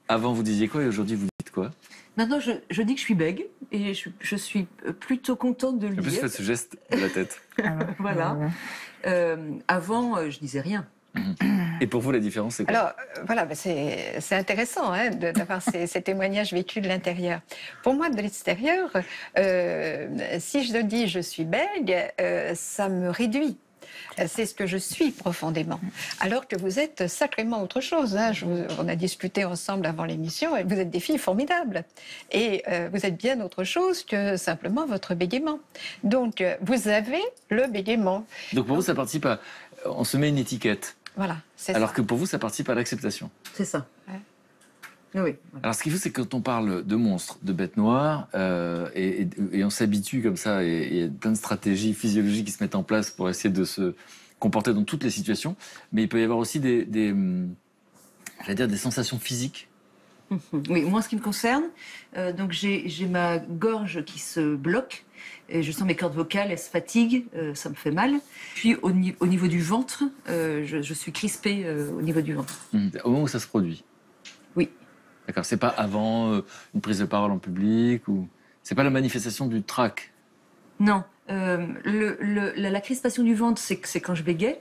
S2: Avant, vous disiez quoi et aujourd'hui, vous dites quoi?
S3: Maintenant, je dis que je suis bègue et je suis plutôt contente de le dire.
S2: En plus, vous faites ce geste de la tête.
S3: Voilà. Avant, je disais rien.
S2: Et pour vous, la différence, c'est quoi?
S5: Alors, voilà, c'est intéressant d'avoir ces témoignages vécus de l'intérieur. Pour moi, de l'extérieur, si je dis je suis bègue, ça me réduit. C'est ce que je suis profondément. Alors que vous êtes sacrément autre chose. On a discuté ensemble avant l'émission et vous êtes des filles formidables. Et vous êtes bien autre chose que simplement votre bégaiement. Donc, vous avez le bégaiement.
S2: Donc pour vous, ça participe à... On se met une étiquette.
S5: Voilà, c'est ça.
S2: Alors que pour vous, ça participe à l'acceptation.
S3: C'est ça.
S5: Ouais.
S3: Oui.
S2: Alors ce qu'il faut, c'est que quand on parle de monstres, de bêtes noires, et on s'habitue comme ça, et il y a plein de stratégies physiologiques qui se mettent en place pour essayer de se comporter dans toutes les situations, mais il peut y avoir aussi des sensations physiques.
S3: Oui, moi, en ce qui me concerne, donc j'ai ma gorge qui se bloque, et je sens mes cordes vocales, elles se fatiguent, ça me fait mal. Puis au niveau du ventre, je suis crispée au niveau du ventre.
S2: Au moment où ça se produit.
S3: Oui.
S2: D'accord, c'est pas avant une prise de parole en public ou c'est pas la manifestation du trac.
S3: Non, la crispation du ventre, c'est quand je bégaye.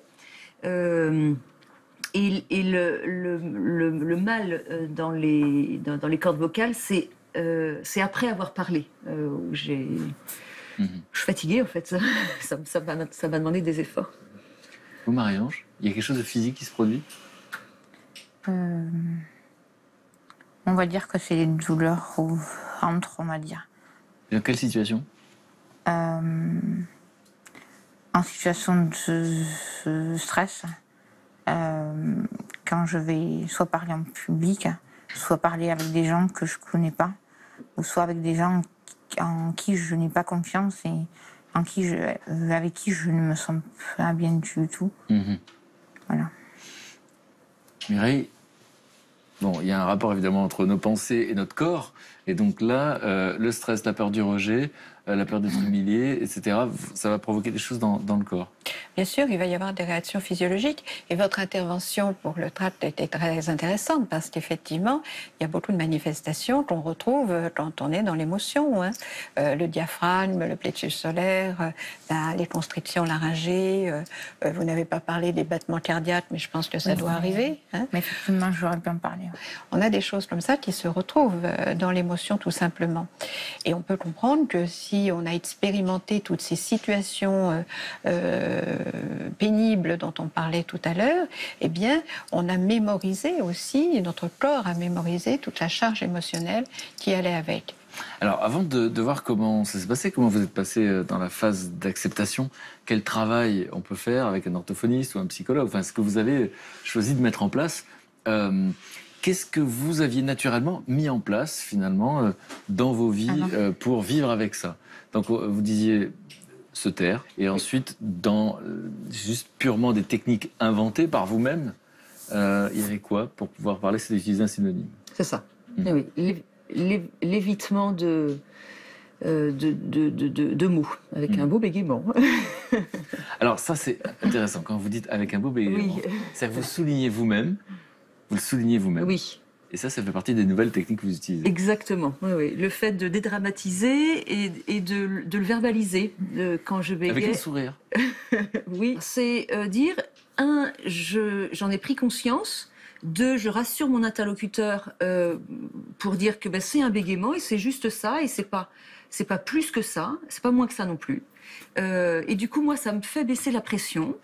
S3: Et le mal dans les cordes vocales, c'est après avoir parlé. Où je suis fatiguée, en fait. Ça m'a demandé des efforts.
S2: Vous, Marie-Ange, il y a quelque chose de physique qui se produit?
S4: On va dire que c'est une douleur au ventre, on va dire.
S2: Dans quelle situation?
S4: En situation de stress, quand je vais soit parler en public, soit parler avec des gens que je connais pas, ou soit avec des gens en qui je n'ai pas confiance et avec qui je ne me sens pas bien du tout. Voilà.
S2: Mireille, bon, il y a un rapport évidemment entre nos pensées et notre corps. Et donc là, le stress, la peur du rejet, la peur d'être humilié, etc., ça va provoquer des choses dans le corps.
S5: Bien sûr, il va y avoir des réactions physiologiques. Et votre intervention pour le tract était très intéressante parce qu'effectivement, il y a beaucoup de manifestations qu'on retrouve quand on est dans l'émotion. Hein. Le diaphragme, le plexus solaire, les constrictions laryngées. Vous n'avez pas parlé des battements cardiaques, mais je pense que ça doit arriver. Hein.
S4: Mais effectivement, j'aurais pu en parler.
S5: On a des choses comme ça qui se retrouvent dans l'émotion tout simplement. Et on peut comprendre que si on a expérimenté toutes ces situations pénibles dont on parlait tout à l'heure, eh bien, on a mémorisé aussi, notre corps a mémorisé toute la charge émotionnelle qui allait avec.
S2: Alors, avant de voir comment ça s'est passé, comment vous êtes passé dans la phase d'acceptation, quel travail on peut faire avec un orthophoniste ou un psychologue, enfin, ce que vous avez choisi de mettre en place, qu'est-ce que vous aviez naturellement mis en place, finalement, dans vos vies pour vivre avec ça? Donc, vous disiez se taire, et ensuite, dans juste purement des techniques inventées par vous-même, il y avait quoi pour pouvoir parler? C'est d'utiliser un synonyme.
S3: C'est ça. Oui. L'évitement de mots, avec un beau bégaiement.
S2: Alors ça, c'est intéressant, quand vous dites avec un beau bégaiement, c'est-à-dire que vous soulignez vous-même, vous le soulignez vous-même.
S3: Oui.
S2: Et ça fait partie des nouvelles techniques que vous utilisez.
S3: Exactement, oui. Le fait de dédramatiser et de le verbaliser quand je bégaye.
S2: Avec un sourire.
S3: Oui, c'est dire, j'en ai pris conscience. 2, je rassure mon interlocuteur pour dire que c'est un bégaiement et c'est juste ça et c'est pas plus que ça, c'est pas moins que ça non plus. Et du coup, moi, ça me fait baisser la pression.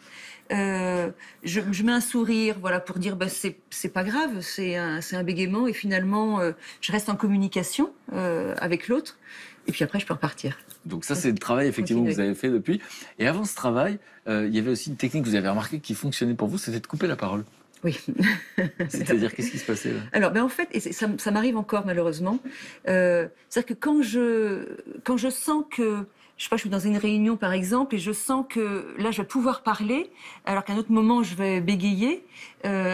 S3: Je mets un sourire, voilà, pour dire c'est pas grave, c'est un bégaiement et finalement je reste en communication avec l'autre et puis après je peux repartir.
S2: Donc ça, c'est le travail effectivement que vous avez fait depuis. Et avant ce travail, il y avait aussi une technique que vous avez remarqué qui fonctionnait pour vous, c'était de couper la parole.
S3: Oui.
S2: C'est-à-dire, qu'est-ce qui se passait là?
S3: Alors, en fait, et ça m'arrive encore malheureusement, c'est-à-dire que quand je sens que, je sais pas, je suis dans une réunion par exemple, et je sens que là, je vais pouvoir parler, alors qu'à un autre moment, je vais bégayer,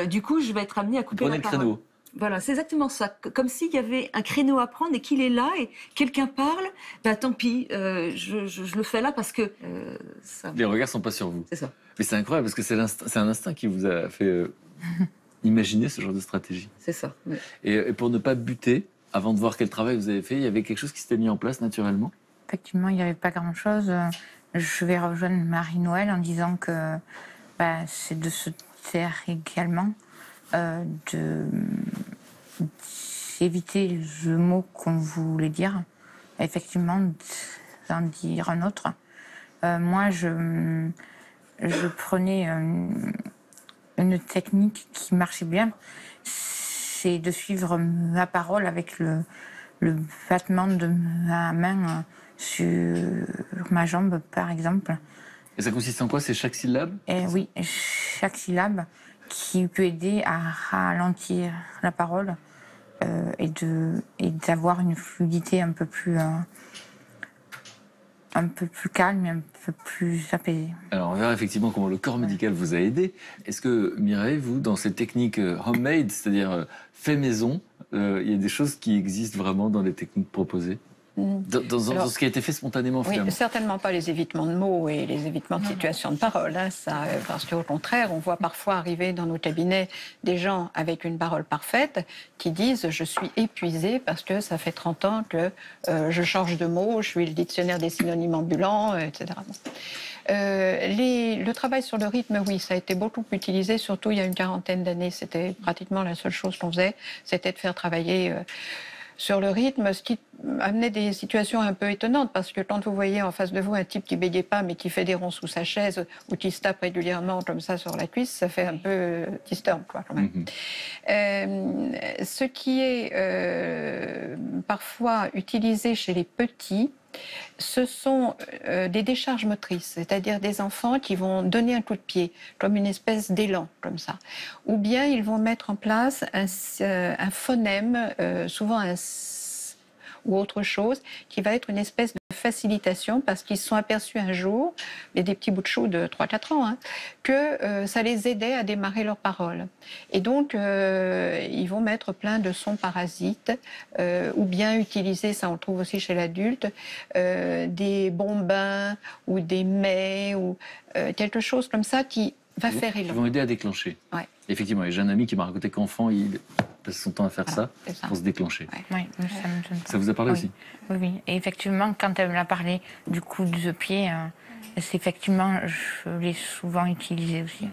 S3: du coup, je vais être amenée à couper la parole.
S2: Prenez le créneau.
S3: Voilà, c'est exactement ça. Comme s'il y avait un créneau à prendre et qu'il est là et quelqu'un parle, tant pis, je le fais là parce que ça...
S2: Les regards sont pas sur vous.
S3: C'est ça.
S2: Mais c'est incroyable parce que c'est un instinct qui vous a fait imaginer ce genre de stratégie.
S3: C'est ça. Oui.
S2: Et pour ne pas buter, avant de voir quel travail vous avez fait, il y avait quelque chose qui s'était mis en place naturellement?
S4: Effectivement, il n'y avait pas grand-chose. Je vais rejoindre Marie-Noël en disant que c'est de se taire également, d'éviter le mot qu'on voulait dire, effectivement, d'en dire un autre. Moi, je prenais une technique qui marchait bien, c'est de suivre ma parole avec le battement de ma main sur ma jambe, par exemple.
S2: Et ça consiste en quoi? C'est chaque syllabe?
S4: Oui, chaque syllabe qui peut aider à ralentir la parole et d'avoir une fluidité un peu plus calme et un peu plus apaisée.
S2: Alors, on verra effectivement comment le corps médical vous a aidé. Est-ce que, Mireille, vous, dans ces techniques homemade, c'est-à-dire fait maison, il y a des choses qui existent vraiment dans les techniques proposées? Dans ce qui a été fait spontanément,
S5: Oui,
S2: finalement.
S5: certainement pas les évitements de mots et les évitements de situations de parole. Hein, ça, parce qu'au contraire, on voit parfois arriver dans nos cabinets des gens avec une parole parfaite qui disent « je suis épuisé parce que ça fait 30 ans que je change de mots, je suis le dictionnaire des synonymes ambulants, etc. » Le travail sur le rythme, oui, ça a été beaucoup utilisé, surtout il y a une quarantaine d'années. C'était pratiquement la seule chose qu'on faisait, c'était de faire travailler sur le rythme, ce qui amenait des situations un peu étonnantes, parce que quand vous voyez en face de vous un type qui bégait pas, mais qui fait des ronds sous sa chaise, ou qui se tape régulièrement comme ça sur la cuisse, ça fait un peu disturb, quoi, quand même. Ce qui est parfois utilisé chez les petits, ce sont des décharges motrices, c'est-à-dire des enfants qui vont donner un coup de pied, comme une espèce d'élan, comme ça. Ou bien ils vont mettre en place un phonème, souvent un S ou autre chose, qui va être une espèce de facilitation, parce qu'ils se sont aperçus un jour, et des petits bouts de chou de 3-4 ans, hein, que ça les aidait à démarrer leurs paroles. Et donc, ils vont mettre plein de sons parasites, ou bien utiliser, ça on le trouve aussi chez l'adulte, des bombins ou des mets, ou quelque chose comme ça qui va faire élan.
S2: Ils vont aider à déclencher.
S5: Ouais.
S2: Effectivement, j'ai un ami qui m'a raconté qu'enfant, il passe son temps à faire ça
S5: c'est ça.
S2: pour se déclencher.
S5: Ouais.
S4: Oui, ça me donne
S2: Ça vous a parlé
S4: oui.
S2: aussi?
S4: Oui, oui. Et effectivement, quand elle me l'a parlé du coup de pied, c'est effectivement, je l'ai souvent utilisé aussi.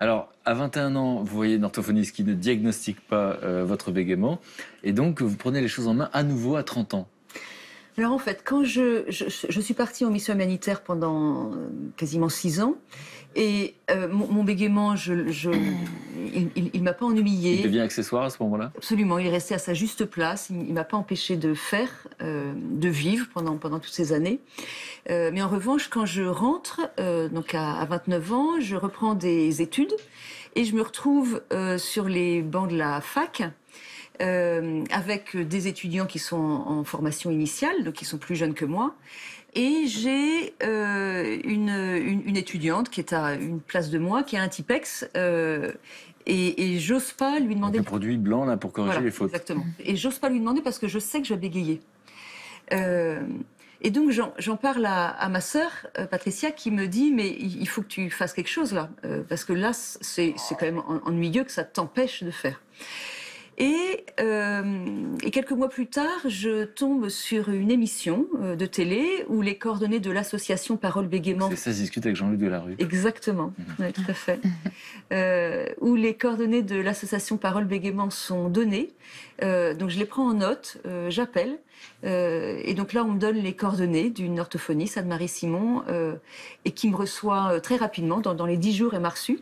S2: Alors, à 21 ans, vous voyez une orthophoniste qui ne diagnostique pas votre bégaiement, et donc vous prenez les choses en main à nouveau à 30 ans.
S3: Alors en fait, quand je suis partie en mission humanitaire pendant quasiment 6 ans, et mon bégaiement, il m'a pas ennuyé.
S2: Il devient accessoire à ce moment-là?
S3: Absolument, il est resté à sa juste place. Il m'a pas empêché de faire, de vivre pendant toutes ces années. Mais en revanche, quand je rentre, donc à 29 ans, je reprends des études et je me retrouve sur les bancs de la fac. Avec des étudiants qui sont en formation initiale, donc qui sont plus jeunes que moi. Et j'ai une étudiante qui est à une place de moi, qui a un Tipex, et j'ose pas lui demander...
S2: Donc, le produit blanc là pour corriger
S3: Voilà,
S2: les fautes.
S3: exactement. Et j'ose pas lui demander parce que je sais que je vais bégayer. Et donc j'en parle à ma sœur, Patricia, qui me dit « mais il faut que tu fasses quelque chose là, parce que là c'est quand même ennuyeux que ça t'empêche de faire ». Et quelques mois plus tard, je tombe sur une émission de télé où les coordonnées de l'association Parole Bégaiement...
S2: C'est ça, je discute avec Jean-Luc Delarue.
S3: Exactement, oui, tout à fait. Où les coordonnées de l'association Parole Bégaiement sont données. Donc je les prends en note, j'appelle. Et donc là, on me donne les coordonnées d'une orthophoniste, Anne-Marie Simon, et qui me reçoit très rapidement, dans les 10 jours, elle m'a reçue.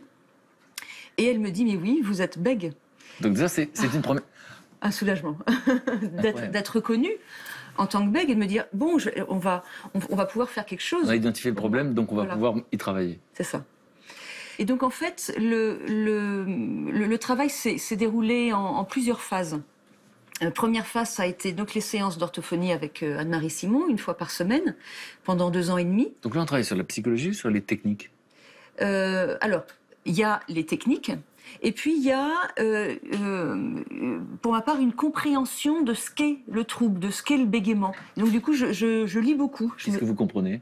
S3: Et elle me dit « mais oui, vous êtes bègue ».
S2: Donc déjà, c'est une première...
S3: Un soulagement d'être reconnue en tant que bègue et de me dire bon, on va pouvoir faire quelque chose.
S2: On a identifié le problème, donc on va pouvoir y travailler.
S3: C'est ça. Et donc en fait, le travail s'est déroulé en plusieurs phases. Première phase, ça a été donc les séances d'orthophonie avec Anne-Marie Simon, une fois par semaine, pendant 2 ans et demi.
S2: Donc là, on travaille sur la psychologie ou sur les techniques?
S3: Alors, il y a les techniques. Et puis, il y a, pour ma part, une compréhension de ce qu'est le trouble, de ce qu'est le bégaiement. Donc, du coup, je lis beaucoup.
S2: Qu'est-ce que vous comprenez?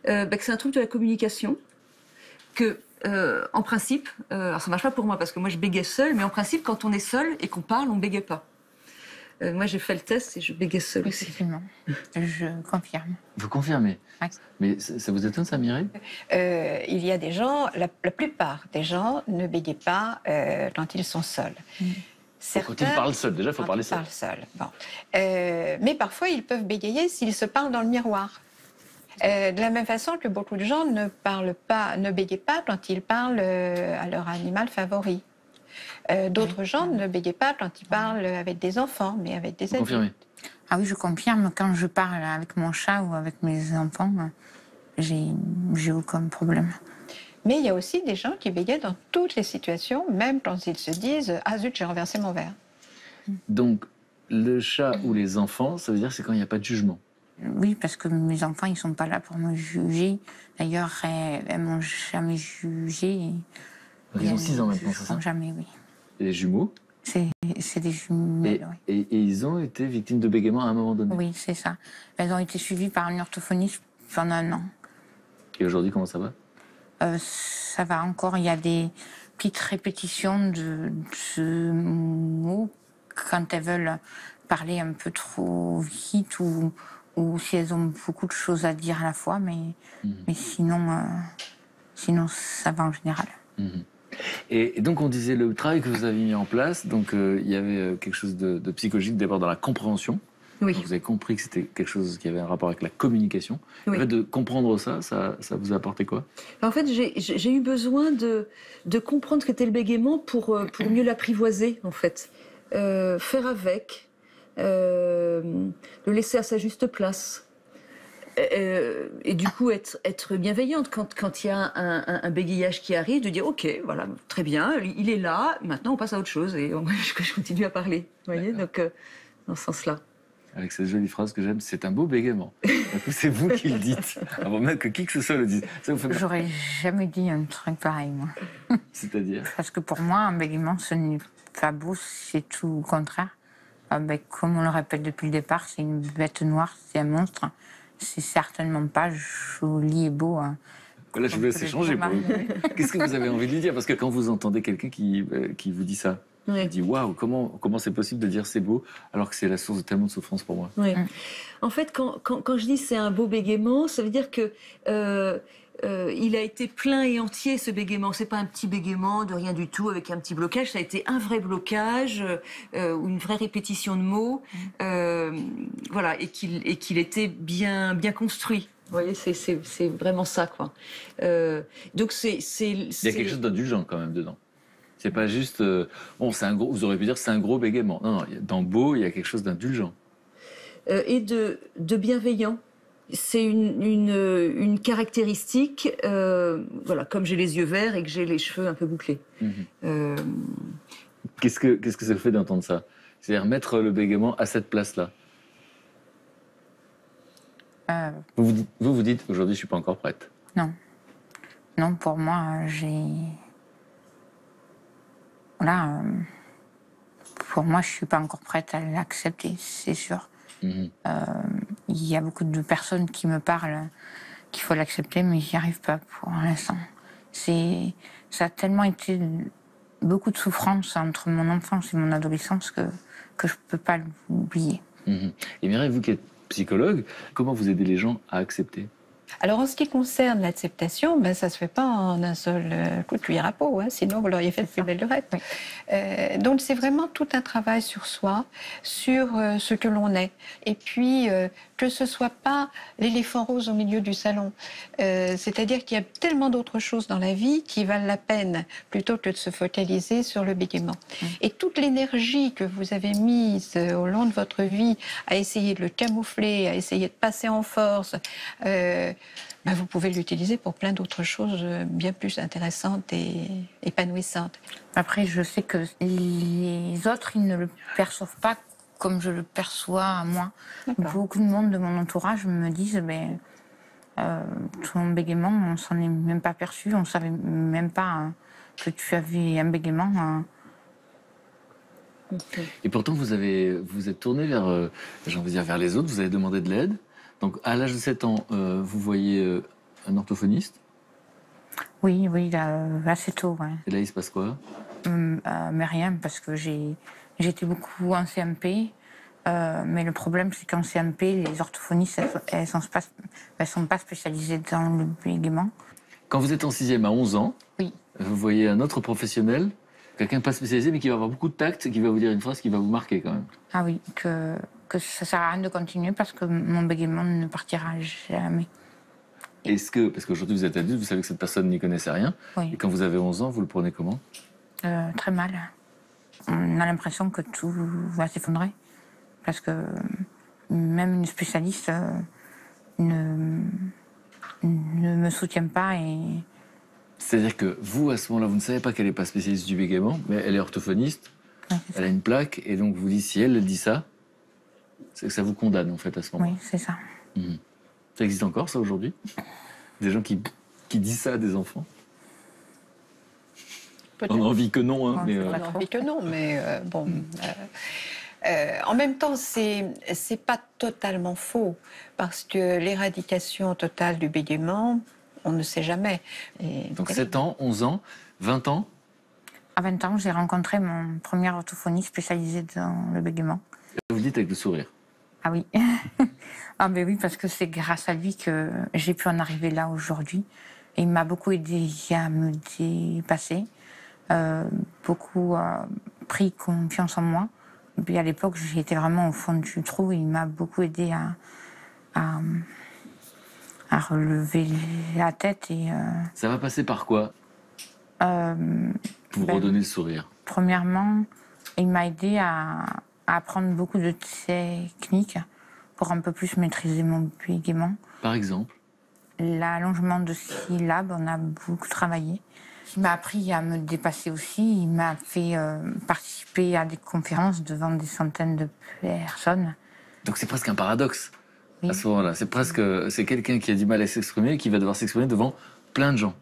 S3: Que c'est un trouble de la communication, que, en principe, alors ça ne marche pas pour moi, parce que moi, je bégaye seule, mais en principe, quand on est seul et qu'on parle, on ne bégaye pas. Moi, j'ai fait le test et je bégaye seule aussi.
S4: Effectivement, je confirme.
S2: Vous confirmez?
S4: Ouais.
S2: Mais ça vous étonne, ça, Mireille?
S5: Il y a des gens, la plupart des gens ne bégayent pas quand ils sont seuls.
S2: Quand ils parlent seuls, déjà, il faut parler seul.
S5: Bon. Mais parfois, ils peuvent bégayer s'ils se parlent dans le miroir. De la même façon que beaucoup de gens ne bégayent pas quand ils parlent à leur animal favori. D'autres gens ne bégayent pas quand ils parlent avec des enfants, mais avec des adultes.
S2: Confirmez.
S4: Ah oui, je confirme, quand je parle avec mon chat ou avec mes enfants, j'ai aucun problème.
S5: Mais il y a aussi des gens qui bégayent dans toutes les situations, même quand ils se disent « Ah zut, j'ai renversé mon verre ».
S2: Donc, le chat ou les enfants, ça veut dire que c'est quand il n'y a pas de jugement.
S4: Oui, parce que mes enfants, ils ne sont pas là pour me juger. D'ailleurs, elles ne m'ont jamais jugé.
S2: Ils ont 6 ans maintenant, c'est ça?
S4: Jamais, oui.
S2: Et les jumeaux?
S4: C'est des jumelles, oui.
S2: Et ils ont été victimes de bégaiement à un moment donné.
S4: Oui, c'est ça. Elles ont été suivies par une orthophoniste pendant 1 an.
S2: Et aujourd'hui, comment ça va?
S4: Ça va encore, il y a des petites répétitions de mots quand elles veulent parler un peu trop vite ou si elles ont beaucoup de choses à dire à la fois, mais sinon ça va en général.
S2: Et donc on disait le travail que vous avez mis en place, donc il y avait quelque chose de psychologique d'abord dans la compréhension.
S3: Oui.
S2: Donc, vous avez compris que c'était quelque chose qui avait un rapport avec la communication.
S3: Oui.
S2: Le fait de comprendre ça vous a apporté quoi?
S3: En fait, j'ai eu besoin de comprendre ce qu'était le bégaiement pour mieux l'apprivoiser, en fait. Faire avec, le laisser à sa juste place. Et du coup, être bienveillante quand il y a un bégayage qui arrive, de dire ok, voilà, très bien, il est là, maintenant on passe à autre chose et je continue à parler. Vous voyez, donc dans ce sens-là.
S2: Avec cette jolie phrase que j'aime, c'est un beau bégaiement. C'est vous qui le dites, avant même que qui que ce soit le dise. Ça vous fait...
S4: J'aurais jamais dit un truc pareil, moi.
S2: C'est-à-dire?
S4: Parce que pour moi, un bégaiement, ce n'est pas beau, c'est tout le contraire. Comme on le répète depuis le départ, c'est une bête noire, c'est un monstre. C'est certainement pas joli et beau.
S2: Là, je vous laisse échanger. Qu'est-ce que vous avez envie de lui dire? Parce que quand vous entendez quelqu'un qui vous dit ça,
S3: Oui.
S2: il dit waouh, comment c'est possible de dire c'est beau alors que c'est la source de tellement de souffrance pour moi.
S3: Oui. En fait, quand je dis c'est un beau bégaiement, ça veut dire que il a été plein et entier ce bégaiement. C'est pas un petit bégaiement de rien du tout avec un petit blocage. Ça a été un vrai blocage ou une vraie répétition de mots, voilà, et qu'il était bien construit. Vous voyez, c'est vraiment ça, quoi. Donc il
S2: y a quelque chose d'indulgent quand même dedans. C'est pas juste bon, c'est un gros. Vous auriez pu dire c'est un gros bégaiement. Non, dans beau, il y a quelque chose d'indulgent.
S3: Et de bienveillant. C'est une caractéristique, voilà, comme j'ai les yeux verts et que j'ai les cheveux un peu bouclés.
S2: Qu'est-ce que ça vous fait d'entendre ça? C'est-à-dire mettre le bégaiement à cette place-là. Vous vous dites aujourd'hui je suis pas encore prête.
S4: Non, pour moi pour moi je suis pas encore prête à l'accepter, c'est sûr. Il y a beaucoup de personnes qui me parlent qu'il faut l'accepter, mais j'y arrive pas pour l'instant. Ça a tellement été beaucoup de souffrance entre mon enfance et mon adolescence que je peux pas l'oublier.
S2: Et Mireille, vous qui êtes psychologue, comment vous aidez les gens à accepter?
S5: Alors, en ce qui concerne l'acceptation, ça ne se fait pas en un seul coup de cuillère à peau, hein, sinon vous l'auriez fait de plus belle lurette. Donc, c'est vraiment tout un travail sur soi, sur ce que l'on est. Et puis, que ce ne soit pas l'éléphant rose au milieu du salon. C'est-à-dire qu'il y a tellement d'autres choses dans la vie qui valent la peine, plutôt que de se focaliser sur le bégaiement. Et toute l'énergie que vous avez mise au long de votre vie à essayer de le camoufler, à essayer de passer en force, vous pouvez l'utiliser pour plein d'autres choses bien plus intéressantes et épanouissantes.
S4: Après, je sais que les autres, ils ne le perçoivent pas comme je le perçois moi. Beaucoup de monde de mon entourage me disent ton bégaiement, on s'en est même pas perçu, on savait même pas que tu avais un bégaiement.
S2: Et pourtant, vous êtes tourné vers, j'ai envie de dire, vers les autres, vous avez demandé de l'aide. Donc, à l'âge de 7 ans, vous voyez un orthophoniste?
S4: Oui, assez tôt, ouais.
S2: Et là, il se passe quoi?
S4: Mais rien, parce que j'étais beaucoup en CMP. Mais le problème, c'est qu'en CMP, les orthophonistes, elles sont pas spécialisées dans le bégaiement.
S2: Quand vous êtes en 6e à 11 ans,
S4: oui.
S2: Vous voyez un autre professionnel, quelqu'un pas spécialisé, mais qui va avoir beaucoup de tact, et qui va vous dire une phrase qui va vous marquer quand même.
S4: Ah oui, que ça sert à rien de continuer parce que mon bégaiement ne partira jamais.
S2: Est-ce que, parce qu'aujourd'hui vous êtes adulte, vous savez que cette personne n'y connaissait rien,
S4: oui.
S2: Et quand vous avez 11 ans, vous le prenez comment?
S4: Très mal. On a l'impression que tout va s'effondrer. Parce que même une spécialiste ne me soutient pas.
S2: C'est-à-dire que vous, à ce moment-là, vous ne savez pas qu'elle n'est pas spécialiste du bégaiement, mais elle est orthophoniste, elle a une plaque, et donc vous dites, si elle dit ça, c'est que ça vous condamne en fait à ce moment-là.
S4: Oui, c'est ça.
S2: Ça existe encore ça aujourd'hui? Des gens qui disent ça à des enfants?
S5: peut-être.
S2: On a envie que non, hein,
S4: Ouais,
S2: mais
S4: c'est
S5: On
S4: vrai.
S5: a envie que non, mais bon. En même temps, c'est pas totalement faux, parce que l'éradication totale du bégaiement, on ne sait jamais. Et
S2: donc 7 ans, 11 ans, 20 ans.
S4: À 20 ans, j'ai rencontré mon premier orthophoniste spécialisé dans le bégaiement.
S2: Vous le dites avec le sourire.
S4: Ah oui. Ah ben oui, parce que c'est grâce à lui que j'ai pu en arriver là aujourd'hui. Et il m'a beaucoup aidé à me dépasser, beaucoup pris confiance en moi. Et puis à l'époque, j'étais vraiment au fond du trou et il m'a beaucoup aidé à relever la tête. Et,
S2: Ça va passer par quoi pour
S4: ben,
S2: redonner le sourire?
S4: premièrement, il m'a aidé à apprendre beaucoup de techniques pour un peu plus maîtriser mon bégaiement.
S2: Par exemple?
S4: L'allongement de syllabes, on a beaucoup travaillé. Il m'a appris à me dépasser aussi. Il m'a fait participer à des conférences devant des centaines de personnes.
S2: Donc c'est presque un paradoxe
S4: Oui.
S2: à ce moment-là. C'est quelqu'un qui a du mal à s'exprimer qui va devoir s'exprimer devant plein de gens.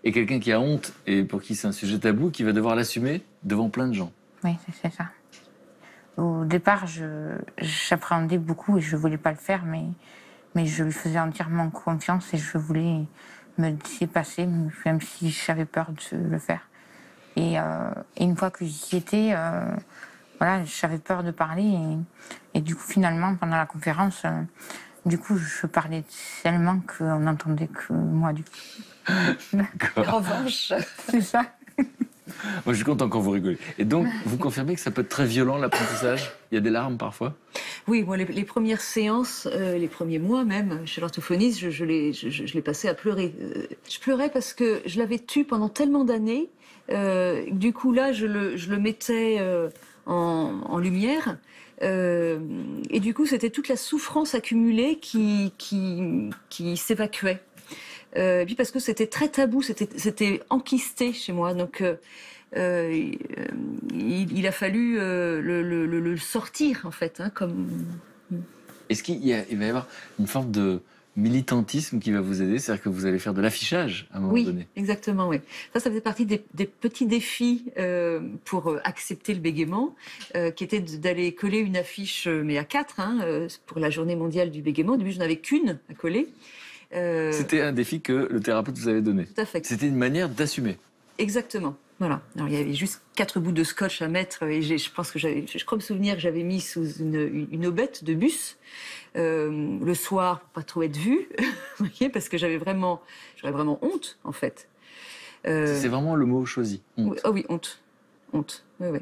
S2: Et quelqu'un qui a honte et pour qui c'est un sujet tabou qui va devoir l'assumer devant plein de gens.
S4: Oui, c'est ça. Au départ, j'appréhendais beaucoup et je voulais pas le faire, mais je lui faisais entièrement confiance et je voulais me dépasser, même si j'avais peur de le faire. Et une fois que j'y étais, voilà, j'avais peur de parler et du coup, finalement, pendant la conférence, du coup, je parlais tellement qu'on n'entendait que moi, du coup.
S5: en revanche,
S4: C'est ça.
S2: Moi, je suis content quand vous rigolez. Et donc, vous confirmez que ça peut être très violent, l'apprentissage? Il y a des larmes parfois?
S3: Oui, moi, les premières séances, les premiers mois même, chez l'orthophoniste, je l'ai passé à pleurer. Je pleurais parce que je l'avais tu pendant tellement d'années. Du coup, là, je le mettais en lumière. Et du coup, c'était toute la souffrance accumulée qui s'évacuait. Et puis parce que c'était très tabou, c'était enquisté chez moi. Donc, il a fallu le sortir, en fait. Hein, comme...
S2: Est-ce qu'il va y avoir une forme de militantisme qui va vous aider? C'est-à-dire que vous allez faire de l'affichage à un moment donné?
S3: Oui, exactement, oui. Ça faisait partie des petits défis pour accepter le bégaiement, qui était d'aller coller une affiche, mais à 4, hein, pour la journée mondiale du bégaiement. Au début, je n'en avais qu'une à coller.
S2: C'était un défi que le thérapeute vous avait donné?
S3: Tout à fait.
S2: C'était une manière d'assumer?
S3: Exactement. Voilà. Alors, il y avait juste 4 bouts de scotch à mettre et je crois me souvenir que j'avais mis sous une aubette de bus le soir pour pas trop être vue, vous voyez, parce que j'aurais vraiment honte, en fait.
S2: C'est vraiment le mot choisi. Honte.
S3: Ah oui, honte. Honte. Oui, oui.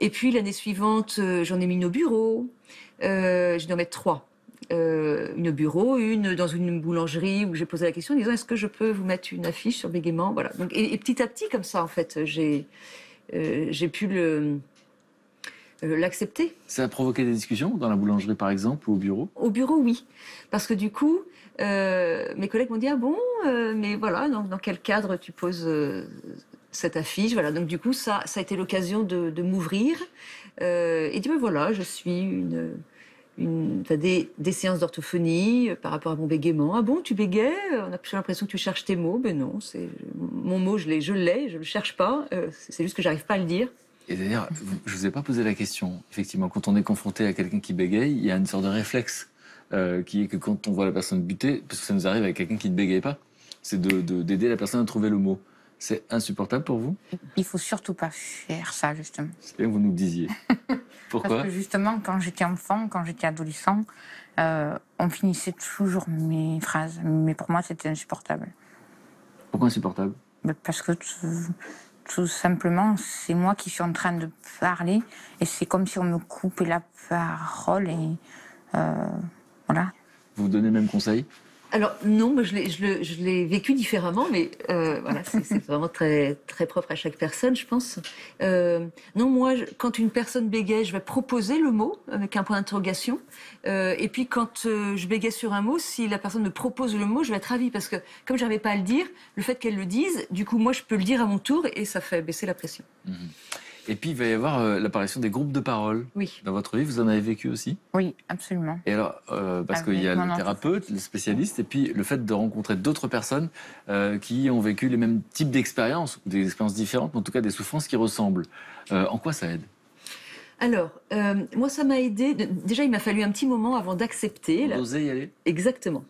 S3: Et puis l'année suivante, j'en ai mis une au bureau. Je dois en mettre 3. Une au bureau, une dans une boulangerie où j'ai posé la question en disant est-ce que je peux vous mettre une affiche sur le bégaiement, voilà. Donc, et petit à petit comme ça en fait j'ai pu l'accepter.
S2: Ça a provoqué des discussions dans la boulangerie par exemple ou au bureau?
S3: Au bureau, oui, parce que du coup mes collègues m'ont dit ah bon mais voilà dans quel cadre tu poses cette affiche, voilà. Donc du coup ça a été l'occasion de m'ouvrir et de dire voilà je suis des séances d'orthophonie par rapport à mon bégaiement. Ah bon, tu bégaies? On a plutôt l'impression que tu cherches tes mots. Ben non, mon mot, je le cherche pas. C'est juste que j'arrive pas à le dire.
S2: Et d'ailleurs, je vous ai pas posé la question. Effectivement, quand on est confronté à quelqu'un qui bégaye, il y a une sorte de réflexe qui est que quand on voit la personne buter, parce que ça nous arrive avec quelqu'un qui ne bégaye pas, c'est d'aider la personne à trouver le mot. C'est insupportable pour vous?
S4: Il faut surtout pas faire ça, justement.
S2: C'est bien que vous nous le disiez. Pourquoi?
S4: Parce que justement, quand j'étais enfant, quand j'étais adolescent, on finissait toujours mes phrases. Mais pour moi, c'était insupportable.
S2: Pourquoi insupportable?
S4: Parce que tout simplement, c'est moi qui suis en train de parler et c'est comme si on me coupait la parole et voilà.
S2: Vous donnez le même conseil?
S3: Alors non, moi je l'ai vécu différemment, mais voilà, c'est vraiment très très propre à chaque personne, je pense. Non, moi, quand une personne bégaye, je vais proposer le mot avec un point d'interrogation. Et puis quand je bégaye sur un mot, si la personne me propose le mot, je vais être ravie parce que comme j'arrivais pas à le dire, le fait qu'elle le dise, du coup moi je peux le dire à mon tour et ça fait baisser la pression.
S2: Et puis, il va y avoir l'apparition des groupes de parole.
S3: Oui.
S2: Dans votre vie, vous en avez vécu aussi?
S4: Oui, absolument.
S2: Et alors, parce qu'il y a
S4: Avec
S2: le
S4: mon
S2: thérapeute, le spécialiste, et puis le fait de rencontrer d'autres personnes qui ont vécu les mêmes types d'expériences, ou des expériences différentes, mais en tout cas des souffrances qui ressemblent. En quoi ça aide?
S3: Alors, moi, ça m'a aidé. Déjà, il m'a fallu un petit moment avant d'accepter.
S2: Vous osez y aller?
S3: Exactement.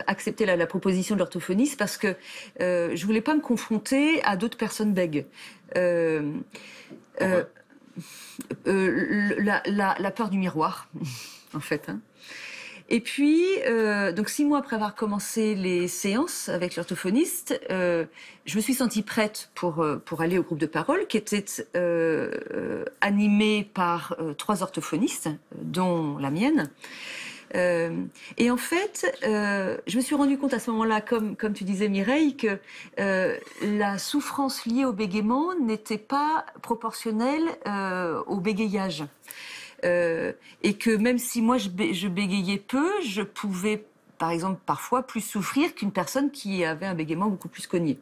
S3: Accepter la proposition de l'orthophoniste parce que je voulais pas me confronter à d'autres personnes bègues. La peur du miroir, en fait. Hein. Et puis, donc 6 mois après avoir commencé les séances avec l'orthophoniste, je me suis sentie prête pour aller au groupe de parole qui était animé par 3 orthophonistes, dont la mienne. Et en fait, je me suis rendu compte à ce moment-là, comme tu disais Mireille, que la souffrance liée au bégaiement n'était pas proportionnelle au bégayage. Et que même si moi je bégayais peu, je pouvais par exemple parfois plus souffrir qu'une personne qui avait un bégaiement beaucoup plus cogné.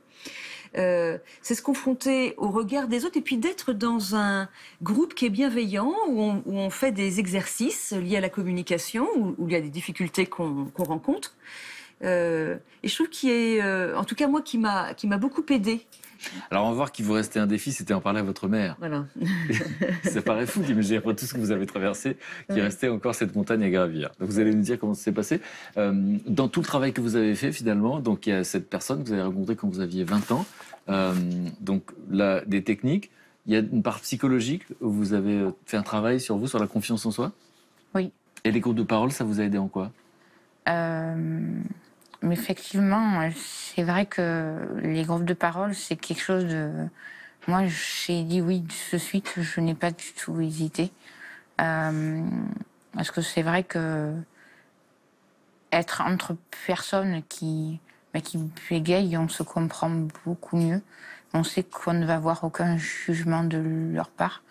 S3: C'est se confronter au regard des autres et puis d'être dans un groupe qui est bienveillant, où on fait des exercices liés à la communication, où il y a des difficultés qu'on rencontre. Et je trouve qu'il est, en tout cas moi, qui m'a beaucoup aidée.
S2: Alors on va voir qu'il vous restait un défi, c'était en parler à votre mère.
S3: Voilà.
S2: Ça paraît fou d'imaginer après tout ce que vous avez traversé, qu'il restait encore cette montagne à gravir. Donc vous allez nous dire comment ça s'est passé. Dans tout le travail que vous avez fait finalement, donc il y a cette personne que vous avez rencontrée quand vous aviez 20 ans. Donc là, des techniques. Il y a une part psychologique où vous avez fait un travail sur vous, sur la confiance en soi.
S4: Oui.
S2: Et les groupes de parole, ça vous a aidé en quoi?
S4: Mais effectivement, c'est vrai que les groupes de parole, c'est quelque chose de... Moi, j'ai dit oui de suite, je n'ai pas du tout hésité. Parce que c'est vrai que être entre personnes qui bégayent, on se comprend beaucoup mieux. On sait qu'on ne va avoir aucun jugement de leur part.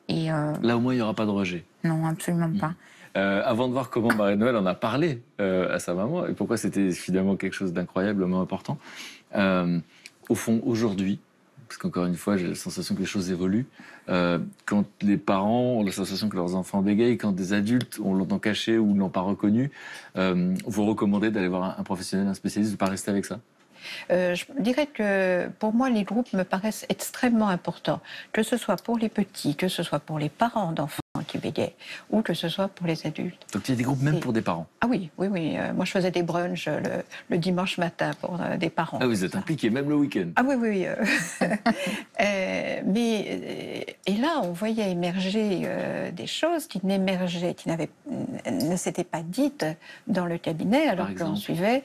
S4: Et
S2: là, au moins, il n'y aura pas de rejet.
S4: Non, absolument pas.
S2: Avant de voir comment Marie-Noëlle en a parlé à sa maman et pourquoi c'était finalement quelque chose d'incroyablement important, au fond, aujourd'hui, parce qu'encore une fois, j'ai la sensation que les choses évoluent, quand les parents ont la sensation que leurs enfants bégayent, quand des adultes ont longtemps caché ou ne l'ont pas reconnu, vous recommandez d'aller voir un professionnel, un spécialiste, de ne pas rester avec ça?
S5: Je dirais que pour moi, les groupes me paraissent extrêmement importants, que ce soit pour les petits, que ce soit pour les parents d'enfants qui bégaient, ou que ce soit pour les adultes.
S2: Donc il y a des groupes même pour des parents?
S5: Ah oui. Moi, je faisais des brunchs le dimanche matin pour des parents.
S2: Ah, vous êtes impliqués, même le week-end?
S5: Ah oui. Et là, on voyait émerger des choses qui ne s'étaient pas dites dans le cabinet, alors qu'on suivait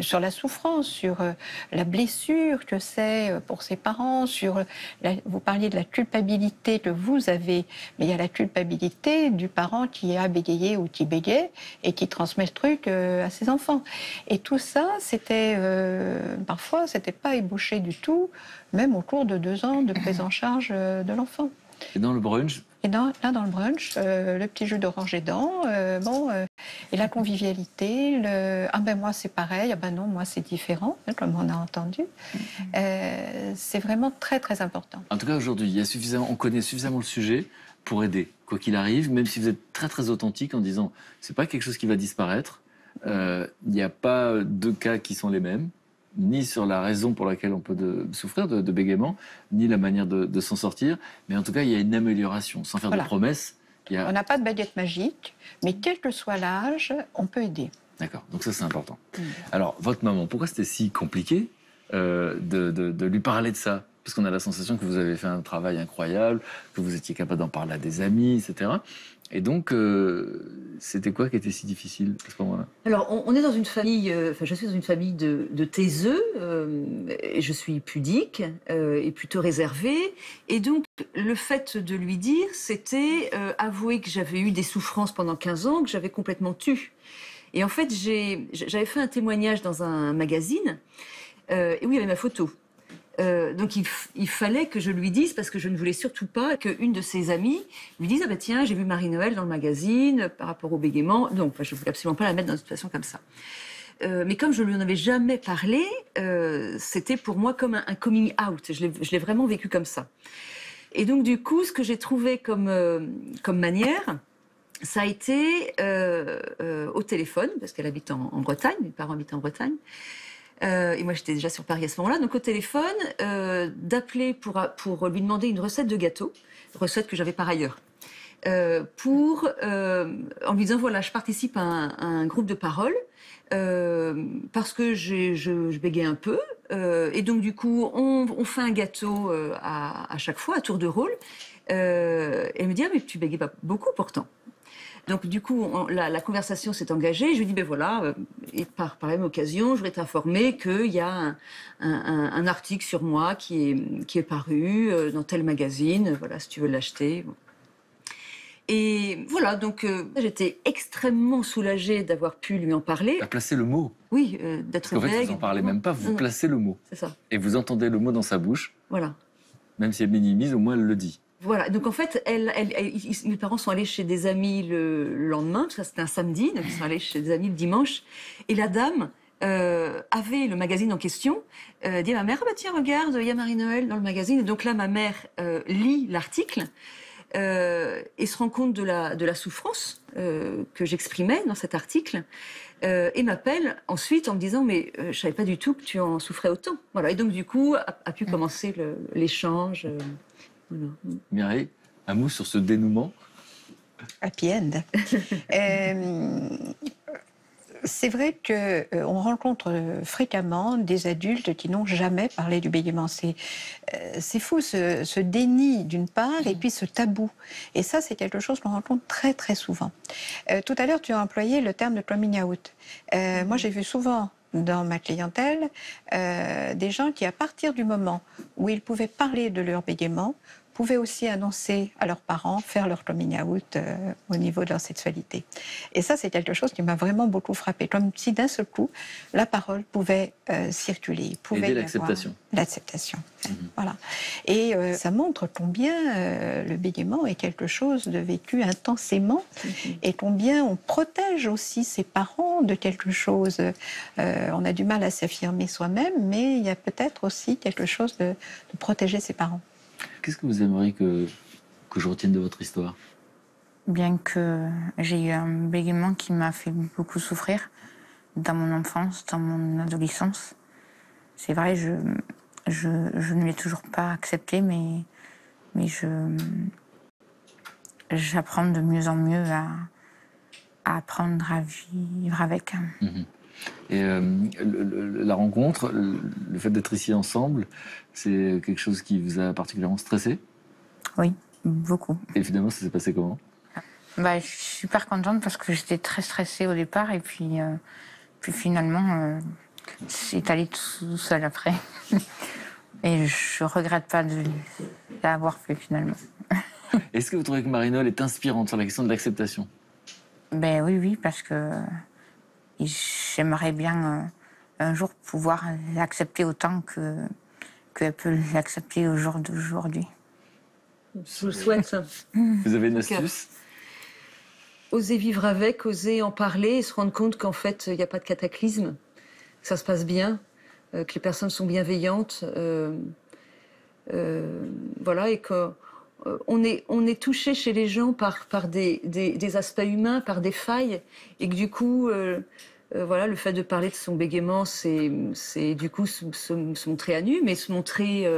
S5: sur la souffrance, sur la blessure que c'est pour ses parents, vous parliez de la culpabilité que vous avez, mais il y a la culpabilité du parent qui a bégayé ou qui bégait et qui transmet le truc à ses enfants. Et tout ça, parfois, c'était pas ébauché du tout, même au cours de 2 ans de prise en charge de l'enfant.
S2: Et dans le brunch?
S5: Et dans le brunch, le petit jus d'orange aidant, et la convivialité, ah ben moi c'est pareil, ah ben non, moi c'est différent, comme on a entendu. C'est vraiment très très important.
S2: En tout cas aujourd'hui, on connaît suffisamment le sujet pour aider, quoi qu'il arrive, même si vous êtes très très authentique en disant c'est pas quelque chose qui va disparaître, il n'y a pas 2 cas qui sont les mêmes, ni sur la raison pour laquelle on peut souffrir de bégaiement, ni la manière de s'en sortir, mais en tout cas il y a une amélioration, sans faire de promesses. On
S5: n'a pas de baguette magique, mais quel que soit l'âge, on peut aider.
S2: D'accord, donc ça c'est important. Alors votre maman, pourquoi c'était si compliqué de lui parler de ça? Parce qu'on a la sensation que vous avez fait un travail incroyable, que vous étiez capable d'en parler à des amis, etc. Et donc, c'était quoi qui était si difficile à ce moment-là?
S3: Alors, on est dans une famille, je suis dans une famille de taiseux, et je suis pudique et plutôt réservée. Et donc, le fait de lui dire, c'était avouer que j'avais eu des souffrances pendant 15 ans, que j'avais complètement tues. Et en fait, j'avais fait un témoignage dans un magazine, et où il y avait ma photo. Donc il fallait que je lui dise, parce que je ne voulais surtout pas qu'une de ses amies lui dise « Ah ben tiens, j'ai vu Marie-Noëlle dans le magazine par rapport au bégaiement. » Donc je ne voulais absolument pas la mettre dans une situation comme ça. Mais comme je ne lui en avais jamais parlé, c'était pour moi comme un coming out. Je l'ai vraiment vécu comme ça. Et donc, du coup, ce que j'ai trouvé comme manière, ça a été au téléphone, parce qu'elle habite en Bretagne, mes parents habitent en Bretagne. Et moi, j'étais déjà sur Paris à ce moment-là. Donc, au téléphone, d'appeler pour lui demander une recette de gâteau, recette que j'avais par ailleurs. En lui disant, voilà, je participe à un groupe de parole parce que je bégaye un peu. Et donc, du coup, on fait un gâteau à chaque fois, à tour de rôle. Et elle me dit, ah, mais tu bégayes pas beaucoup pourtant. Donc, du coup, la conversation s'est engagée. Je lui dis, ben voilà, et par la même occasion, je voudrais t'informer qu'il y a un article sur moi qui est paru dans tel magazine. Voilà, si tu veux l'acheter. Bon. Et voilà, donc j'étais extrêmement soulagée d'avoir pu lui en parler.
S2: À placer le mot.
S3: Oui, d'être
S2: Parce qu'en fait,
S3: bègue.
S2: vous n'en parlez même pas, vous placez le mot.
S3: C'est ça.
S2: Et vous entendez le mot dans sa bouche.
S3: Voilà.
S2: Même si elle minimise, au moins elle le dit.
S3: Voilà, donc en fait, mes parents sont allés chez des amis le lendemain, ça c'était un samedi, donc ils sont allés chez des amis le dimanche, et la dame avait le magazine en question, dit à ma mère, ah bah tiens, regarde, il y a Marie-Noël dans le magazine, et donc là ma mère lit l'article, et se rend compte de la souffrance que j'exprimais dans cet article, et m'appelle ensuite en me disant, mais je savais pas du tout que tu en souffrais autant. Voilà, et donc du coup a pu commencer l'échange. Voilà.
S2: Mireille, un mot sur ce dénouement.
S5: Happy end. C'est vrai qu'on rencontre fréquemment des adultes qui n'ont jamais parlé du bégaiement. C'est fou, ce déni d'une part, et puis ce tabou. Et ça, c'est quelque chose qu'on rencontre très très souvent. Tout à l'heure, tu as employé le terme de coming out. Moi, j'ai vu souvent dans ma clientèle des gens qui, à partir du moment où ils pouvaient parler de leur bégaiement, pouvaient aussi annoncer à leurs parents, faire leur coming out au niveau de leur sexualité. Et ça, c'est quelque chose qui m'a vraiment beaucoup frappée. Comme si d'un seul coup, la parole pouvait circuler.
S2: Aider l'acceptation.
S5: L'acceptation. Voilà. Et ça montre combien le bégaiement est quelque chose de vécu intensément et combien on protège aussi ses parents de quelque chose. On a du mal à s'affirmer soi-même, mais il y a peut-être aussi quelque chose de protéger ses parents.
S2: Qu'est-ce que vous aimeriez que je retienne de votre histoire?
S4: Bien que j'ai eu un bégaiement qui m'a fait beaucoup souffrir dans mon enfance, dans mon adolescence. C'est vrai, je ne l'ai toujours pas accepté, mais j'apprends de mieux en mieux à apprendre à vivre avec.
S2: Et la rencontre, le fait d'être ici ensemble, c'est quelque chose qui vous a particulièrement stressé?
S4: Oui, beaucoup.
S2: Et finalement, ça s'est passé comment?
S4: Je suis super contente parce que j'étais très stressée au départ et puis finalement, c'est allé tout seul après. Et je regrette pas de l'avoir fait finalement.
S2: Est-ce que vous trouvez que Marie-Noël est inspirante sur la question de l'acceptation?
S4: Oui, parce que j'aimerais bien un jour pouvoir l'accepter autant qu'elle peut l'accepter au jour d'aujourd'hui.
S3: Je vous le souhaite.
S2: Vous avez une astuce?
S3: Oser vivre avec, oser en parler et se rendre compte qu'en fait, il n'y a pas de cataclysme, que ça se passe bien, que les personnes sont bienveillantes, voilà, et qu'on est touché chez les gens par des aspects humains, par des failles, et que du coup, voilà, le fait de parler de son bégaiement, c'est du coup se montrer à nu, mais se montrer,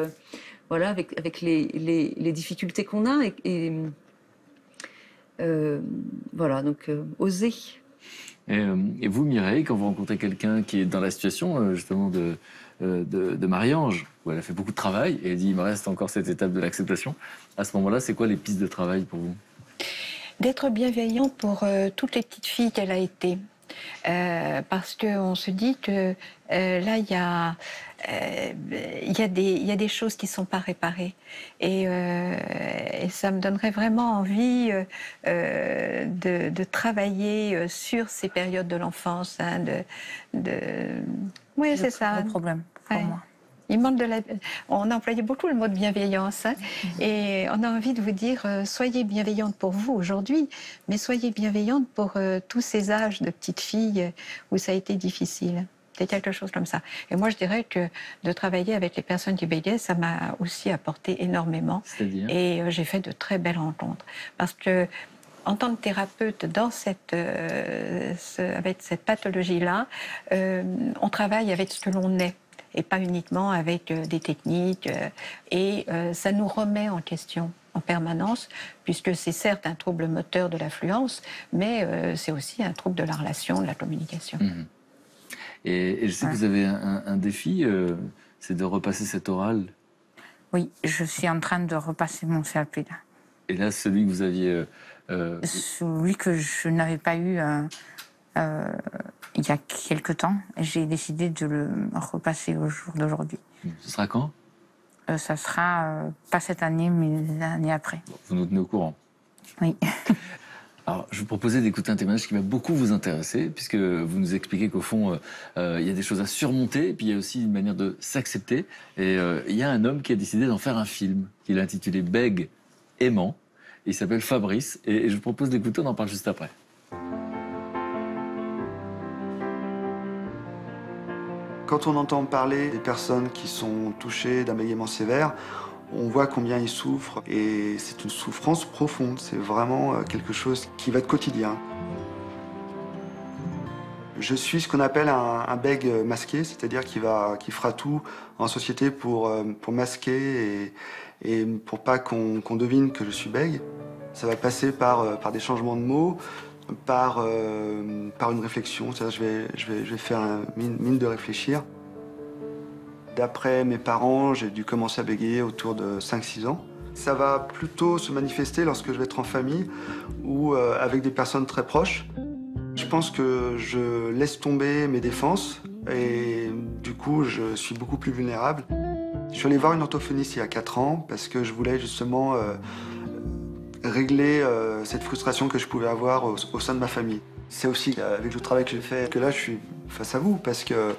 S3: voilà, avec les difficultés qu'on a, voilà, donc oser.
S2: Et vous, Mireille, quand vous rencontrez quelqu'un qui est dans la situation justement de Marie-Ange, où elle a fait beaucoup de travail, et elle dit il me reste encore cette étape de l'acceptation, à ce moment-là, c'est quoi les pistes de travail pour vous? D'être
S5: bienveillant pour toutes les petites filles qu'elle a été. Parce qu'on se dit que là, il y a des choses qui ne sont pas réparées. Et ça me donnerait vraiment envie de travailler sur ces périodes de l'enfance. Hein, oui, c'est ça.
S4: C'est un problème pour moi.
S5: Il manque on a employé beaucoup le mot de bienveillance. Hein, et on a envie de vous dire, soyez bienveillante pour vous aujourd'hui, mais soyez bienveillante pour tous ces âges de petites filles où ça a été difficile. C'est quelque chose comme ça. Et moi, je dirais que de travailler avec les personnes qui bégaient, ça m'a aussi apporté énormément.
S2: C'est-à-dire ?
S5: Et j'ai fait de très belles rencontres. Parce que, en tant que thérapeute, dans avec cette pathologie-là, on travaille avec ce que l'on est. Et pas uniquement avec des techniques. Et ça nous remet en question en permanence, puisque c'est certes un trouble moteur de l'affluence, mais c'est aussi un trouble de la relation, de la communication.
S2: Mmh. Et je sais que vous avez un défi, c'est de repasser cet oral.
S4: Oui, je suis en train de repasser mon CAP là.
S2: Et là, celui que vous aviez...
S4: Celui que je n'avais pas eu il y a quelque temps, j'ai décidé de le repasser au jour d'aujourd'hui.
S2: Ce sera quand ?
S4: Ça sera pas cette année, mais l'année après.
S2: Vous nous tenez au courant.
S4: Oui.
S2: Alors, je vous proposais d'écouter un témoignage qui va beaucoup vous intéresser, puisque vous nous expliquez qu'au fond, il y a des choses à surmonter, et puis il y a aussi une manière de s'accepter. Et il y a un homme qui a décidé d'en faire un film, qu'il a intitulé Bègue aimant. Il s'appelle Fabrice, et je vous propose d'écouter, on en parle juste après.
S6: Quand on entend parler des personnes qui sont touchées d'un bégaiement sévère, on voit combien ils souffrent et c'est une souffrance profonde, c'est vraiment quelque chose qui va être quotidien. Je suis ce qu'on appelle un bègue masqué, c'est-à-dire qui fera tout en société pour masquer et pour pas qu'on devine que je suis bègue. Ça va passer par des changements de mots, par une réflexion, c'est-à-dire je vais faire mine de réfléchir. D'après mes parents, j'ai dû commencer à bégayer autour de 5-6 ans. Ça va plutôt se manifester lorsque je vais être en famille ou avec des personnes très proches. Je pense que je laisse tomber mes défenses et du coup, je suis beaucoup plus vulnérable. Je suis allé voir une orthophoniste il y a 4 ans parce que je voulais justement régler cette frustration que je pouvais avoir au sein de ma famille. C'est aussi avec le travail que j'ai fait que là je suis face à vous parce que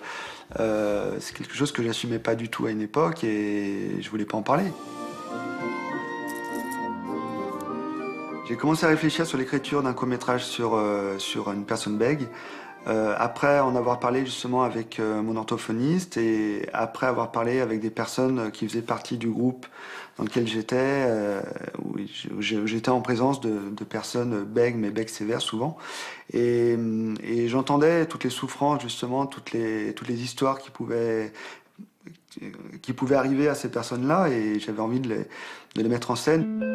S6: c'est quelque chose que j'assumais pas du tout à une époque et je voulais pas en parler. J'ai commencé à réfléchir sur l'écriture d'un court-métrage sur une personne bègue. Après en avoir parlé justement avec mon orthophoniste et après avoir parlé avec des personnes qui faisaient partie du groupe dans lequel j'étais, où j'étais en présence de personnes bègues, mais bègues sévères souvent. Et j'entendais toutes les souffrances, justement, toutes les histoires qui pouvaient arriver à ces personnes-là et j'avais envie de les mettre en scène.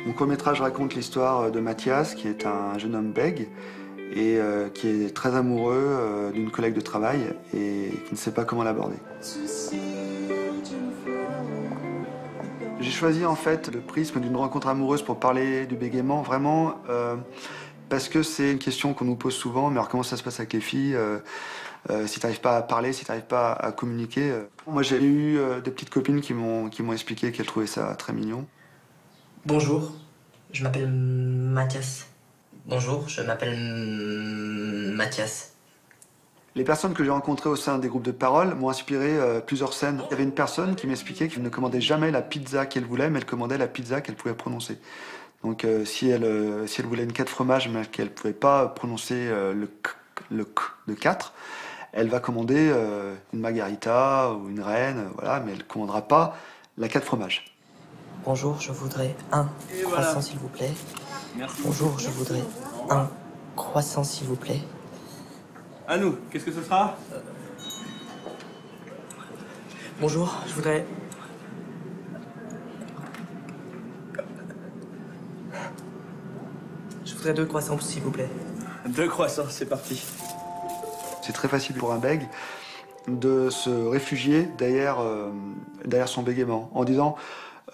S6: Mon court-métrage raconte l'histoire de Mathias, qui est un jeune homme bègue et qui est très amoureux d'une collègue de travail et qui ne sait pas comment l'aborder. J'ai choisi en fait le prisme d'une rencontre amoureuse pour parler du bégaiement, vraiment parce que c'est une question qu'on nous pose souvent, mais alors comment ça se passe avec les filles si tu n'arrives pas à parler, si tu n'arrives pas à communiquer. Moi j'ai eu des petites copines qui m'ont expliqué qu'elles trouvaient ça très mignon.
S7: Bonjour, je m'appelle Mathias. Bonjour, je m'appelle Mathias.
S6: Les personnes que j'ai rencontrées au sein des groupes de parole m'ont inspiré plusieurs scènes. Il y avait une personne qui m'expliquait qu'elle ne commandait jamais la pizza qu'elle voulait, mais elle commandait la pizza qu'elle pouvait prononcer. Donc si elle voulait une 4 fromages, mais qu'elle ne pouvait pas prononcer le k de 4, elle va commander une margarita ou une reine, voilà, mais elle ne commandera pas la 4 fromages.
S7: Bonjour, je voudrais un croissant, s'il vous plaît. Merci. Bonjour, je voudrais un croissant, s'il vous plaît.
S8: À nous, qu'est-ce que ce sera
S7: Bonjour, je voudrais... Je voudrais 2 croissants, s'il vous plaît.
S8: 2 croissants, c'est parti.
S6: C'est très facile pour un bègue de se réfugier derrière son bégaiement en disant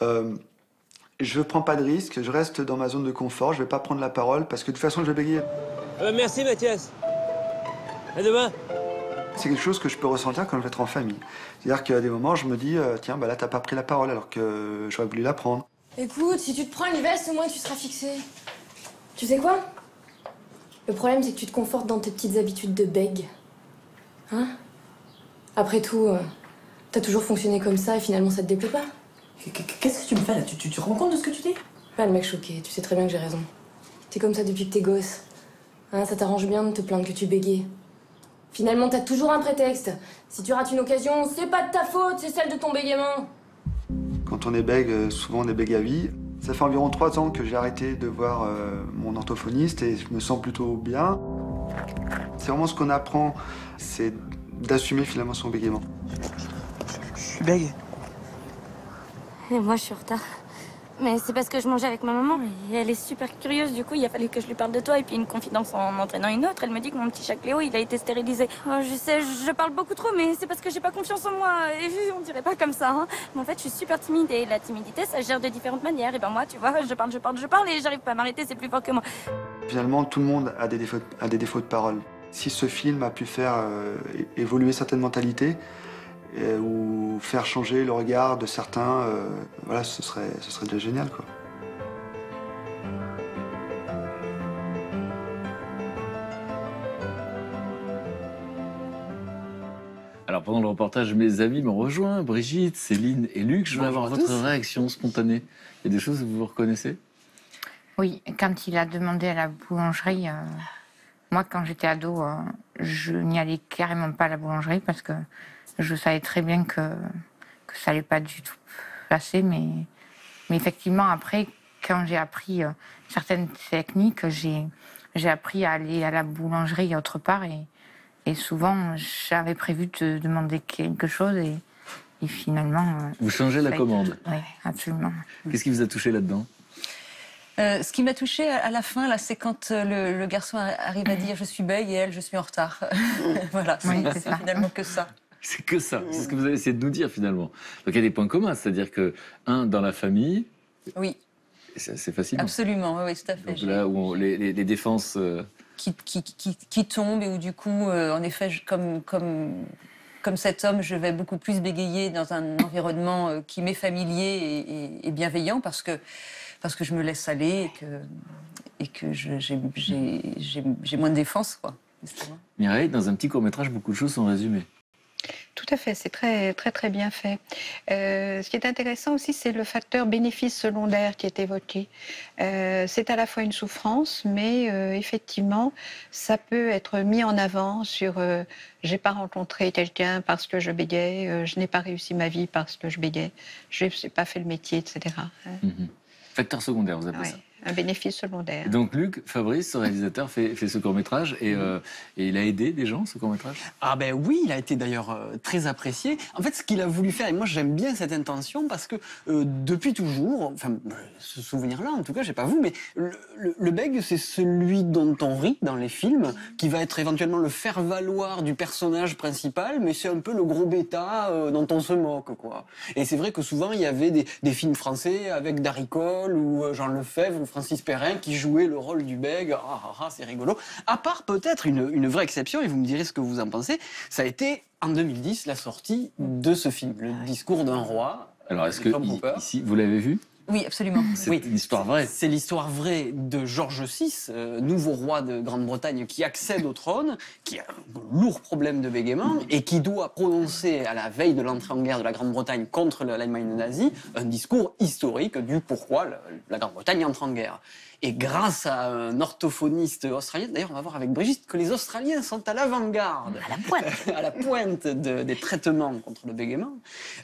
S6: je ne prends pas de risque, je reste dans ma zone de confort, je ne vais pas prendre la parole parce que de toute façon je vais bégayer.
S8: Merci Mathias. À demain.
S6: C'est quelque chose que je peux ressentir quand je vais être en famille. C'est-à-dire qu'à des moments je me dis tiens bah là t'as pas pris la parole alors que j'aurais voulu la prendre.
S9: Écoute, si tu te prends une veste au moins tu seras fixé. Tu sais quoi? Le problème c'est que tu te confortes dans tes petites habitudes de bègue. Hein? Après tout, t'as toujours fonctionné comme ça et finalement ça te déplaît pas.
S7: Qu'est-ce que tu me fais là? Tu te rends compte de ce que tu dis?
S9: Pas le mec choqué, tu sais très bien que j'ai raison. T'es comme ça depuis que t'es gosse. Hein, ça t'arrange bien de te plaindre que tu bégayes. Finalement, t'as toujours un prétexte. Si tu rates une occasion, c'est pas de ta faute, c'est celle de ton bégaiement.
S6: Quand on est bègue, souvent on est bègue à vie. Ça fait environ 3 ans que j'ai arrêté de voir mon orthophoniste et je me sens plutôt bien. C'est vraiment ce qu'on apprend, c'est d'assumer finalement son bégaiement.
S7: Je suis bègue.
S1: Et moi, je suis en retard. Mais c'est parce que je mangeais avec ma maman et elle est super curieuse. Du coup, il a fallu que je lui parle de toi et puis une confidence en entraînant une autre. Elle me dit que mon petit chat Cléo, il a été stérilisé. Oh, je sais, je parle beaucoup trop, mais c'est parce que j'ai pas confiance en moi. Et on dirait pas comme ça. Hein. Mais en fait, je suis super timide et la timidité, ça se gère de différentes manières. Et ben moi, tu vois, je parle et j'arrive pas à m'arrêter. C'est plus fort que moi.
S6: Finalement, tout le monde a des défauts de parole. Si ce film a pu faire évoluer certaines mentalités ou faire changer le regard de certains, voilà, ce serait déjà génial, quoi.
S2: Alors pendant le reportage, mes amis m'ont rejoint, Brigitte, Céline et Luc. Je voulais avoir votre réaction spontanée. Il y a des choses que vous vous reconnaissez?
S4: Oui, quand il a demandé à la boulangerie, moi quand j'étais ado, je n'y allais carrément pas à la boulangerie parce que je savais très bien que ça allait pas du tout passer. Mais effectivement, après, quand j'ai appris certaines techniques, j'ai appris à aller à la boulangerie autre part et souvent j'avais prévu de demander quelque chose et finalement...
S2: Vous changez la commande?
S4: Oui, absolument.
S2: Qu'est-ce qui vous a touché là-dedans?
S10: Ce qui m'a touchée à la fin, là, c'est quand le garçon arrive à dire « je suis bègue » et elle « je suis en retard ». Voilà,
S4: Oui,
S10: c'est finalement que ça.
S2: C'est que ça, c'est ce que vous avez essayé de nous dire finalement. Donc il y a des points communs, c'est-à-dire que, dans la famille,
S10: oui,
S2: c'est assez facile.
S10: Absolument, oui, tout à fait.
S2: Donc là où les défenses...
S10: Qui tombent et où du coup, en effet, comme cet homme, je vais beaucoup plus bégayer dans un environnement qui m'est familier et bienveillant parce que je me laisse aller et que j'ai moins de défense, quoi.
S2: Mireille, dans un petit court-métrage, beaucoup de choses sont résumées.
S5: Tout à fait, c'est très, très, très bien fait. Ce qui est intéressant aussi, c'est le facteur bénéfice secondaire qui est évoqué. C'est à la fois une souffrance, mais effectivement, ça peut être mis en avant sur j'ai pas rencontré quelqu'un parce que je bégayais, je n'ai pas réussi ma vie parce que je bégayais, je n'ai pas fait le métier, etc.
S2: Facteur secondaire, vous appelez ça?
S5: Un bénéfice secondaire.
S2: Et donc Luc, Fabrice, ce réalisateur, fait ce court-métrage et il a aidé des gens, ce court-métrage?
S11: Ah ben oui, il a été d'ailleurs très apprécié. En fait, ce qu'il a voulu faire, et moi j'aime bien cette intention parce que depuis toujours, enfin ce souvenir-là en tout cas, je sais pas vous, mais le bègue c'est celui dont on rit dans les films, qui va être éventuellement le faire-valoir du personnage principal, mais c'est un peu le gros bêta dont on se moque, quoi. Et c'est vrai que souvent il y avait des films français avec Darry Cole ou Jean Lefebvre ou Francis Perrin qui jouait le rôle du bègue. C'est rigolo. À part peut-être une vraie exception, et vous me direz ce que vous en pensez, ça a été en 2010 la sortie de ce film, Le discours d'un roi.
S2: Alors est-ce que ici, vous l'avez vu?
S10: Oui, absolument.
S2: C'est une histoire vraie.
S11: C'est l'histoire vraie de George VI, nouveau roi de Grande-Bretagne qui accède au trône, qui a un lourd problème de bégaiement et qui doit prononcer à la veille de l'entrée en guerre de la Grande-Bretagne contre l'Allemagne nazie un discours historique du pourquoi la Grande-Bretagne entre en guerre. Et grâce à un orthophoniste australien, d'ailleurs on va voir avec Brigitte que les Australiens sont à l'avant-garde,
S10: à la pointe,
S11: à la pointe des traitements contre le bégaiement,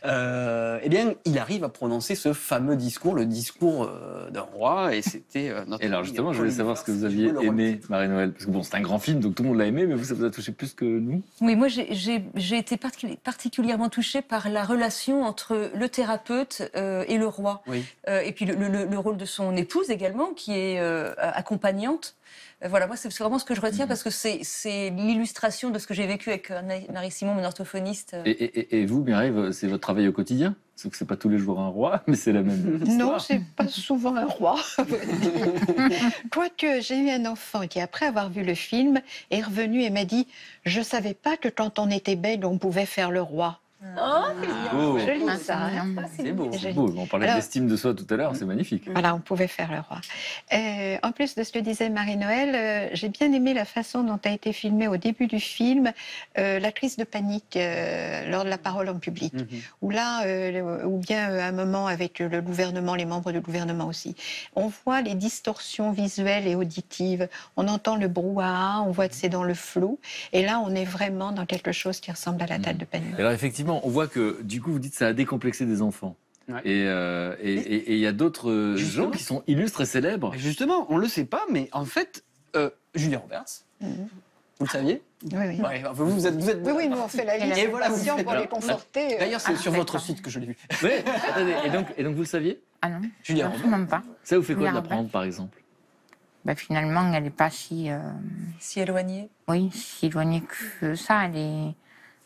S11: eh bien il arrive à prononcer ce fameux discours, le discours d'un roi, et c'était notre...
S2: Et alors justement, je voulais savoir ce que vous aviez aimé, Marie-Noël, parce que bon, c'est un grand film, donc tout le monde l'a aimé, mais vous, ça vous a touché plus que nous?
S10: Oui, moi j'ai été particulièrement touchée par la relation entre le thérapeute et le roi,
S11: oui.
S10: Et puis le rôle de son épouse également, qui est accompagnante. Voilà, moi, c'est vraiment ce que je retiens parce que c'est l'illustration de ce que j'ai vécu avec Marie Simon, mon orthophoniste.
S2: Et vous, Mireille, c'est votre travail au quotidien? Sauf que c'est pas tous les jours un roi, mais c'est la même histoire.
S5: Non, c'est pas souvent un roi. Quoique, j'ai eu un enfant qui, après avoir vu le film, est revenu et m'a dit « Je savais pas que quand on était bègue, on pouvait faire le roi. »
S9: Oh,
S2: Beau.
S5: Joli ça. hein.
S11: C'est beau.
S2: C'est beau. On parlait
S5: Alors-
S2: d'estime de soi tout à l'heure, c'est magnifique.
S5: Voilà, on pouvait faire le roi. En plus de ce que disait Marie-Noël, j'ai bien aimé la façon dont a été filmée au début du film la crise de panique lors de la parole en public. Où là, ou bien à un moment avec le gouvernement, les membres du gouvernement aussi, on voit les distorsions visuelles et auditives, on entend le brouhaha, on voit que c'est dans le flou, et là on est vraiment dans quelque chose qui ressemble à l'attaque de panique.
S2: Et alors effectivement, on voit que du coup, vous dites que ça a décomplexé des enfants.
S11: Ouais.
S2: Et il y a d'autres gens qui sont illustres et célèbres.
S11: Et justement, on le sait pas, mais en fait, Julia Roberts, vous le saviez?
S5: Oui, oui.
S11: Ouais, enfin, vous êtes...
S5: Oui, oui, nous on fait la liste
S11: Et
S5: des
S11: voilà, vous
S5: patients
S11: faites-
S5: pour les
S11: alors,
S5: conforter.
S11: D'ailleurs, c'est sur votre site que je l'ai vu.
S2: Oui, attendez, et donc vous le saviez?
S4: Ah non,
S11: Julia Roberts.
S4: absolument pas.
S2: Ça vous fait quoi
S4: Julia
S2: de l'apprendre,
S4: Roberts.
S2: par exemple?
S4: Bah, finalement, elle n'est pas si...
S10: Si éloignée.
S4: Oui, si éloignée que ça. Elle est...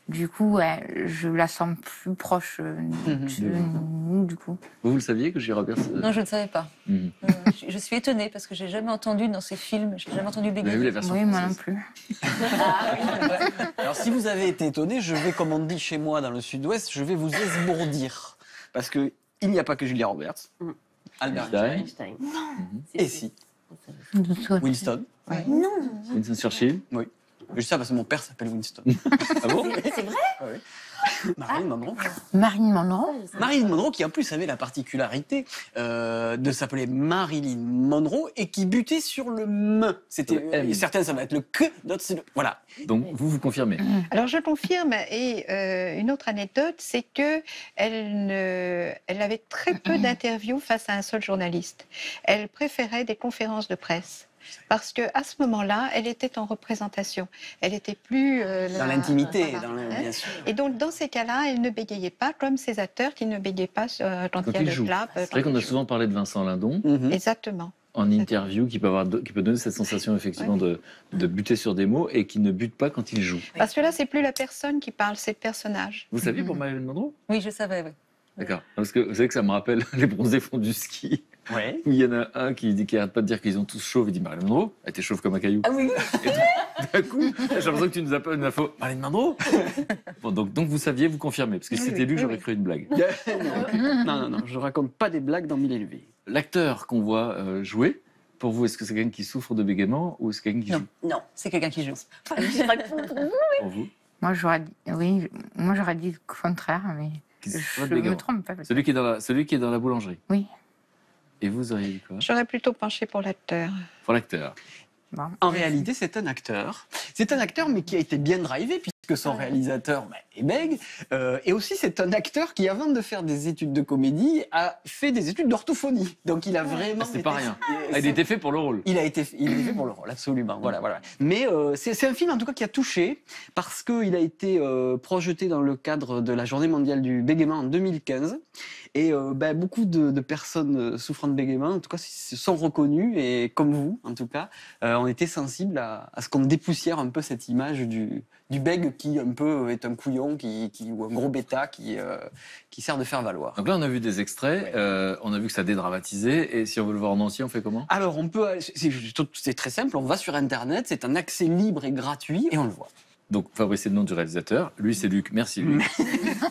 S4: Du coup, je la sens plus proche de nous, du coup.
S2: Vous le saviez que Julia Roberts...
S10: Non, je ne le savais pas.
S2: Mhm.
S10: Je suis étonnée parce que j'ai jamais entendu dans ces films, j'ai jamais entendu
S2: Vous avez
S10: bégayer.
S2: vu la version
S4: Oui, moi non
S2: française?
S4: plus.
S11: Alors, si vous avez été étonné, je vais, comme on dit chez moi dans le sud-ouest, je vais vous esbourdir. Parce qu'il n'y a pas que Julia Roberts. Albert
S2: Einstein.
S11: Einstein. Et si Winston.
S9: Non.
S2: Winston Churchill.
S11: Oui. Je sais ça parce que mon père s'appelle Winston.
S2: Ah bon?
S9: C'est vrai?
S11: Oui. Marilyn Monroe.
S4: Marilyn Monroe.
S11: Marilyn Monroe qui en plus avait la particularité de s'appeler Marilyn Monroe et qui butait sur le M. C'était certains ça va être le que, d'autres c'est le voilà.
S2: Donc vous confirmez?
S5: Alors je confirme, et une autre anecdote, c'est que elle avait très peu d'interviews face à un seul journaliste. Elle préférait des conférences de presse. Parce qu'à ce moment-là, elle était en représentation. Elle était plus...
S11: Dans l'intimité,
S5: voilà.
S11: bien sûr.
S5: Et donc, dans ces cas-là, elle ne bégayait pas comme ces acteurs qui ne bégayaient pas quand il y a
S2: il
S5: le
S2: joue.
S5: clap.
S2: C'est vrai qu'on a souvent parlé de Vincent Lindon
S5: Exactement.
S2: en interview qui peut donner cette sensation effectivement de buter sur des mots et qui ne bute pas quand il joue.
S5: Parce que là, c'est plus la personne qui parle, c'est le personnage.
S2: Vous saviez pour Marilyn Monroe?
S10: Oui, je savais, oui.
S2: D'accord. Parce que vous savez que ça me rappelle les bronzés font du ski.
S11: Ouais.
S2: Où il y en a un qui arrête pas de dire qu'ils ont tous chauve. Il dit Marilyn Monroe, elle était chauve comme un caillou.
S9: Ah oui.
S2: D'un coup, j'ai l'impression que tu nous appelles une info. Marilyn Monroe. Bon, donc vous saviez, vous confirmez. Parce que si c'était lui, j'aurais cru une blague.
S11: Non, je raconte pas des blagues dans Mille et une vies.
S2: L'acteur qu'on voit jouer, pour vous, est-ce que c'est quelqu'un qui souffre de bégaiement ou est-ce quelqu'un qui joue?
S10: Non, c'est quelqu'un qui joue.
S9: Je réponds pour vous.
S2: Pour vous?
S4: Moi, j'aurais dit, oui, moi, j'aurais dit le contraire, mais
S2: Qui
S4: je
S2: souffre de
S4: me
S2: bégaiement.
S4: trompe pas.
S2: Celui qui est dans la boulangerie.
S4: Oui.
S2: Et vous auriez dit quoi?
S5: J'aurais plutôt penché pour l'acteur.
S2: Pour l'acteur.
S4: Bon.
S11: En réalité, c'est un acteur. C'est un acteur, mais qui a été bien drivé, puisque son réalisateur est bègue. Et aussi, c'est un acteur qui, avant de faire des études de comédie, a fait des études d'orthophonie. Donc, il a vraiment...
S2: C'est pas rien. Il était fait pour le rôle.
S11: Il a été fait pour le rôle, absolument. Voilà. Mais c'est un film, en tout cas, qui a touché, parce qu'il a été projeté dans le cadre de la Journée mondiale du bégaiement en 2015. Et beaucoup de personnes souffrant de bégaiement, en tout cas, se sont reconnues, et comme vous, en tout cas, on était sensibles à ce qu'on dépoussière un peu cette image du bègue qui, un peu, est un couillon ou un gros bêta qui sert de faire valoir.
S2: Donc là, on a vu des extraits, on a vu que ça dédramatisait, et si on veut le voir en entier, on fait comment?
S11: Alors, on peut, c'est très simple, on va sur Internet, c'est un accès libre et gratuit, et on le voit.
S2: Donc, Fabrice, c'est le nom du réalisateur. Lui, c'est Luc. Merci, Luc.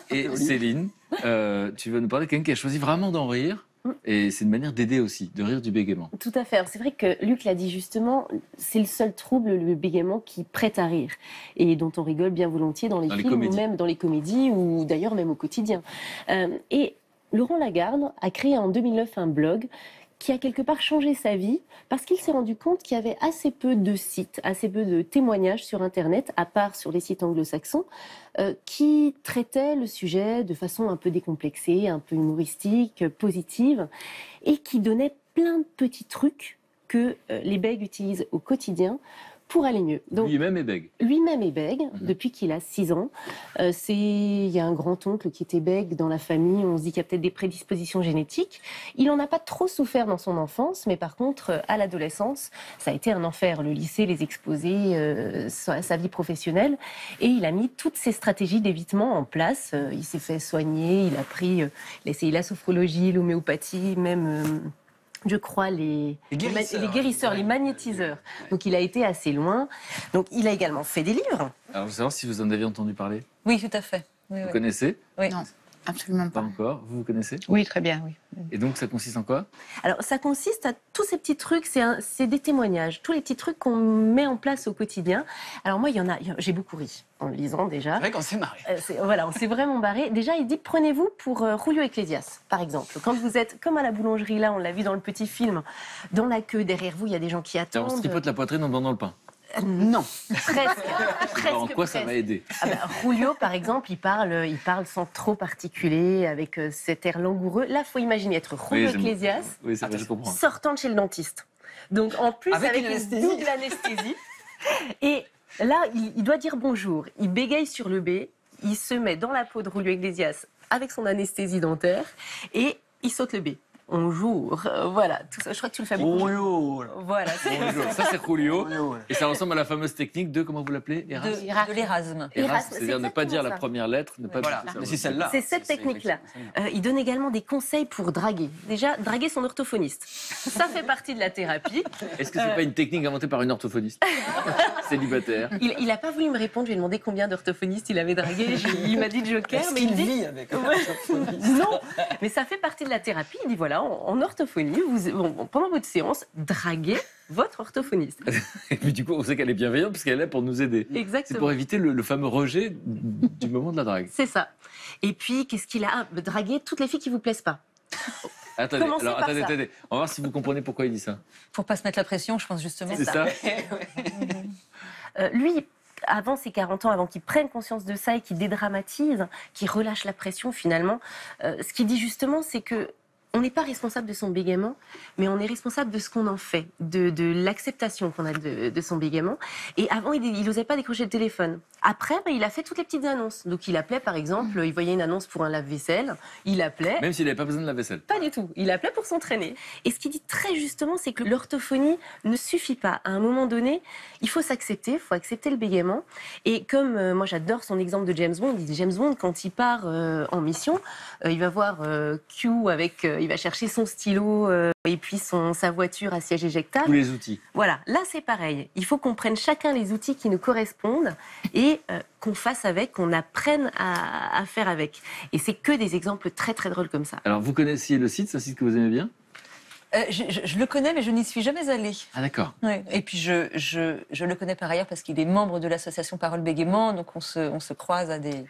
S2: Et Céline, tu vas nous parler de quelqu'un qui a choisi vraiment d'en rire. Et c'est une manière d'aider aussi, de rire du bégaiement.
S12: Tout à fait. Alors, c'est vrai que Luc l'a dit justement, c'est le seul trouble, le bégaiement, qui prête à rire. Et dont on rigole bien volontiers dans les films, ou même dans les comédies, ou d'ailleurs même au quotidien. Et Laurent Lagarde a créé en 2009 un blog qui a quelque part changé sa vie parce qu'il s'est rendu compte qu'il y avait assez peu de sites, assez peu de témoignages sur Internet, à part sur les sites anglo-saxons, qui traitaient le sujet de façon un peu décomplexée, un peu humoristique, positive, et qui donnaient plein de petits trucs que les bègues utilisent au quotidien pour aller mieux. Donc,
S2: lui-même est bègue.
S12: Lui-même est bègue depuis qu'il a 6 ans. Il y a un grand-oncle qui était bègue dans la famille. On se dit qu'il y a peut-être des prédispositions génétiques. Il n'en a pas trop souffert dans son enfance, mais par contre, à l'adolescence, ça a été un enfer. Le lycée, les exposés, sa vie professionnelle. Et il a mis toutes ces stratégies d'évitement en place. Il s'est fait soigner, il a essayé la sophrologie, l'homéopathie, même... je crois, les guérisseurs, les magnétiseurs. Donc il a été assez loin. Donc il a également fait des livres.
S2: Alors je veux savoir si vous en avez entendu parler.
S10: Oui, tout à fait.
S2: Vous connaissez?
S4: Oui. Non, absolument
S2: pas. Pas encore. Vous connaissez?
S5: Oui, très bien, oui.
S2: Et donc, ça consiste en quoi?
S12: Alors, ça consiste à tous ces petits trucs, c'est des témoignages, tous les petits trucs qu'on met en place au quotidien. Alors moi, j'ai beaucoup ri en le lisant déjà.
S11: C'est vrai qu'on s'est marré.
S12: Voilà, on s'est vraiment barré. Déjà, il dit, prenez-vous pour Julio Iglesias, par exemple. Quand vous êtes comme à la boulangerie, là, on l'a vu dans le petit film, dans la queue, derrière vous, il y a des gens qui attendent.
S2: On se tripote la poitrine en donnant le pain.
S12: Non, presque.
S2: Alors, en quoi ça m'a aidé?
S12: Julio, par exemple, il parle sans trop particuler, avec cet air langoureux. Là, il faut imaginer être Julio Iglesias, sortant de chez le dentiste. Donc, en plus, avec une double anesthésie. Et là, il doit dire bonjour. Il bégaye sur le B, il se met dans la peau de Julio Iglesias avec son anesthésie dentaire et il saute le B. Bonjour, voilà, tout ça. Je crois que tu le fais beaucoup.
S11: Julio.
S12: Voilà.
S2: Bonjour. Ça, c'est Julio. Et ça ressemble à la fameuse technique de, comment vous l'appelez?
S10: De l'Erasme.
S2: C'est-à-dire ne pas dire la première lettre.
S11: Voilà, c'est celle-là.
S12: C'est cette technique-là. Il donne également des conseils pour draguer. Déjà, draguer son orthophoniste. Ça fait partie de la thérapie.
S2: Est-ce que c'est pas une technique inventée par une orthophoniste célibataire?
S12: Il n'a pas voulu me répondre. Je lui ai demandé combien d'orthophonistes il avait dragué. Il m'a dit Joker.
S11: Mais il vit avec un orthophoniste?
S12: Non, mais ça fait partie de la thérapie. Il dit voilà, en orthophonie, pendant votre séance, draguez votre orthophoniste.
S2: Et puis du coup, on sait qu'elle est bienveillante parce qu'elle est là pour nous aider.
S12: Exactement.
S2: C'est pour éviter le fameux rejet du moment de la drague.
S12: C'est ça. Et puis, qu'est-ce qu'il a? Draguer toutes les filles qui vous plaisent pas.
S2: Attendez, on va voir si vous comprenez pourquoi il dit ça.
S10: Pour pas se mettre la pression, je pense justement.
S2: C'est ça.
S12: Lui, avant ses 40 ans, avant qu'il prenne conscience de ça et qu'il dédramatise, qu'il relâche la pression finalement, ce qu'il dit justement, c'est que on n'est pas responsable de son bégaiement, mais on est responsable de ce qu'on en fait, de l'acceptation qu'on a de son bégaiement. Et avant, il n'osait pas décrocher le téléphone. Après, il a fait toutes les petites annonces. Donc il appelait, par exemple, il voyait une annonce pour un lave-vaisselle, il appelait.
S2: Même s'il n'avait pas besoin de lave-vaisselle.
S12: Pas du tout. Il appelait pour s'entraîner. Et ce qu'il dit très justement, c'est que l'orthophonie ne suffit pas. À un moment donné, il faut s'accepter, il faut accepter le bégaiement. Et comme moi, j'adore son exemple de James Bond, il dit James Bond, quand il part en mission, il va voir Q avec... il va chercher son stylo et puis sa voiture à siège éjectable.
S2: Tous les outils.
S12: Voilà, là c'est pareil. Il faut qu'on prenne chacun les outils qui nous correspondent et qu'on fasse avec, qu'on apprenne à faire avec. Et c'est que des exemples très très drôles comme ça.
S2: Alors vous connaissiez le site, c'est un site que vous aimez bien?
S10: Je le connais, mais je n'y suis jamais allée.
S2: Ah d'accord.
S10: Ouais. Et puis je le connais par ailleurs parce qu'il est membre de l'association Parole Bégaiement, donc on se croise à des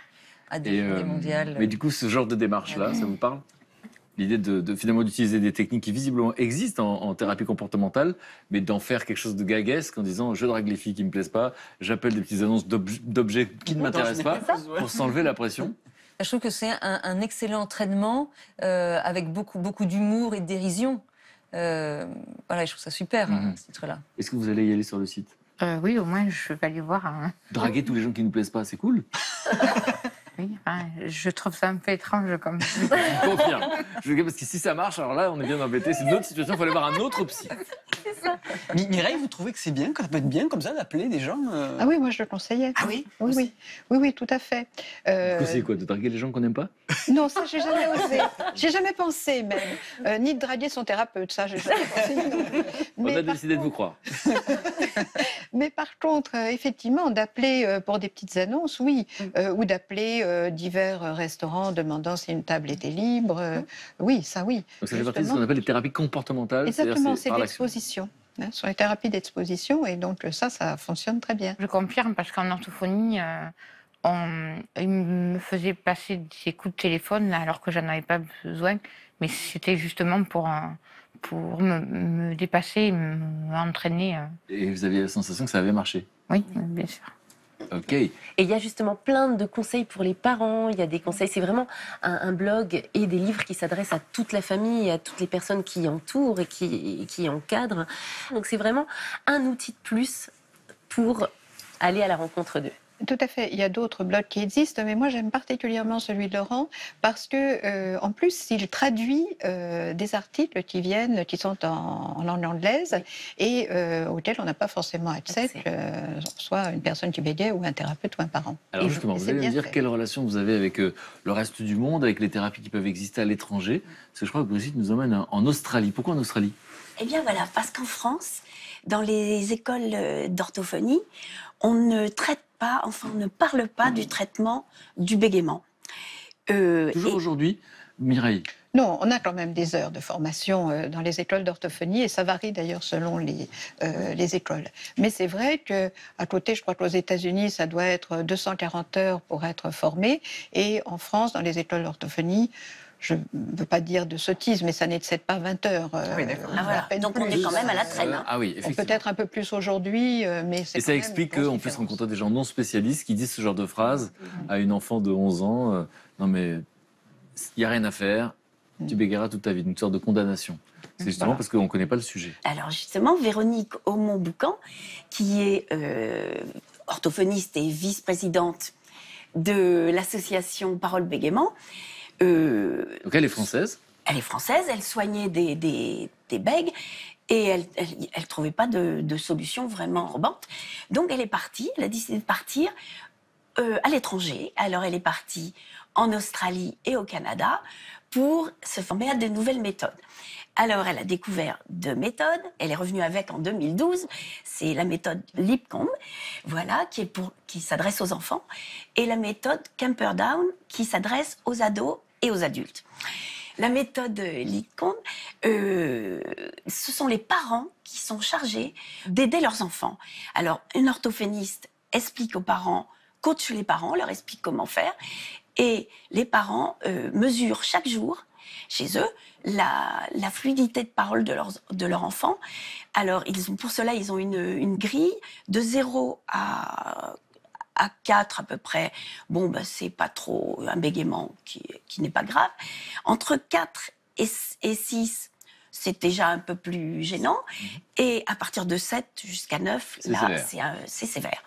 S10: journées mondiales.
S2: Mais du coup, ce genre de démarche-là, ça vous parle? L'idée finalement d'utiliser des techniques qui visiblement existent en thérapie comportementale, mais d'en faire quelque chose de gaguesque en disant je drague les filles qui me plaisent pas, j'appelle des petites annonces d'objets qui ne m'intéressent pas pour s'enlever la pression.
S10: Je trouve que c'est un excellent entraînement avec beaucoup d'humour et de dérision. Voilà, je trouve ça super, ce titre-là.
S2: Est-ce que vous allez y aller sur le site?
S4: Oui, au moins je vais aller voir.
S2: Draguer tous les gens qui ne nous plaisent pas, c'est cool.
S4: Oui, je trouve ça un peu étrange comme...
S2: Je confirme. Parce que si ça marche, alors là, on est bien embêté. C'est une autre situation, il faut aller voir un autre psy.
S12: C'est ça.
S11: Mireille, vous trouvez que c'est bien, que ça peut être bien comme ça d'appeler des gens
S5: Ah oui, moi je le conseillais.
S11: Ah oui?
S5: Oui, tout à fait.
S2: C'est quoi, de draguer les gens qu'on n'aime pas?
S5: Non, ça j'ai jamais osé. J'ai jamais pensé même. Ni de draguer son thérapeute, ça j'ai jamais pensé.
S2: On a décidé de vous croire.
S5: Mais par contre, effectivement, d'appeler pour des petites annonces, oui. Ou d'appeler divers restaurants demandant si une table était libre. Oui, ça oui.
S2: Donc ça fait partie de ce qu'on appelle les thérapies comportementales.
S5: Exactement, c'est l'exposition. Sur les thérapies d'exposition, et donc ça fonctionne très bien.
S4: Je confirme, parce qu'en orthophonie, il me faisait passer des coups de téléphone alors que j'en avais pas besoin, mais c'était justement pour me dépasser et m'entraîner.
S2: Et vous aviez la sensation que ça avait marché?
S4: Oui, bien sûr.
S2: Ok.
S12: Et il y a justement plein de conseils pour les parents, il y a des conseils, c'est vraiment un blog et des livres qui s'adressent à toute la famille, à toutes les personnes qui entourent et qui encadrent. Donc c'est vraiment un outil de plus pour aller à la rencontre d'eux.
S5: Tout à fait. Il y a d'autres blogs qui existent, mais moi j'aime particulièrement celui de Laurent parce que, en plus, il traduit des articles qui sont en langue anglaise et auxquels on n'a pas forcément accès, soit une personne qui bégaye ou un thérapeute ou un parent.
S2: Alors justement, vous allez me dire quelle relation vous avez avec le reste du monde, avec les thérapies qui peuvent exister à l'étranger, parce que je crois que Brigitte nous emmène en Australie. Pourquoi en Australie?
S13: Eh bien voilà, parce qu'en France, dans les écoles d'orthophonie, on ne traite pas, enfin on ne parle pas du traitement du bégaiement.
S2: Toujours aujourd'hui, Mireille?
S5: Non, on a quand même des heures de formation dans les écoles d'orthophonie et ça varie d'ailleurs selon les écoles. Mais c'est vrai qu'à côté, je crois qu'aux États-Unis, ça doit être 240 heures pour être formé. Et en France, dans les écoles d'orthophonie, je ne veux pas dire de sottises, mais ça n'excède pas 20 heures.
S13: Oui, d'accord. Donc on est quand même à la traîne.
S2: Ah oui, effectivement.
S5: Peut-être un peu plus aujourd'hui, mais c'est.
S2: Et ça explique qu'on puisse rencontrer des gens non spécialistes qui disent ce genre de phrase à une enfant de 11 ans. Non mais, il n'y a rien à faire, tu bégayeras toute ta vie. Une sorte de condamnation. C'est justement parce qu'on ne connaît pas le sujet.
S13: Alors justement, Véronique Aumont-Boucan, qui est orthophoniste et vice-présidente de l'association Parole Bégaiement.
S2: Donc elle est française?
S13: Elle est française, elle soignait des bègues et elle trouvait pas de solution vraiment robante. Donc elle est partie, elle a décidé de partir à l'étranger. Alors elle est partie en Australie et au Canada pour se former à de nouvelles méthodes. Alors elle a découvert 2 méthodes, elle est revenue avec en 2012, c'est la méthode Lipcomb, voilà, qui s'adresse aux enfants, et la méthode Camperdown qui s'adresse aux ados et aux adultes. La méthode Lipcomb, ce sont les parents qui sont chargés d'aider leurs enfants. Alors, une orthophoniste explique aux parents, coach les parents, leur explique comment faire, et les parents mesurent chaque jour, chez eux, la fluidité de parole de leur enfant. Alors, pour cela, ils ont une grille de 0 à 4 à peu près. Bon, ben, c'est pas trop un bégaiement qui n'est pas grave. Entre 4 et 6, c'est déjà un peu plus gênant. Et à partir de 7 jusqu'à 9, là, c'est sévère.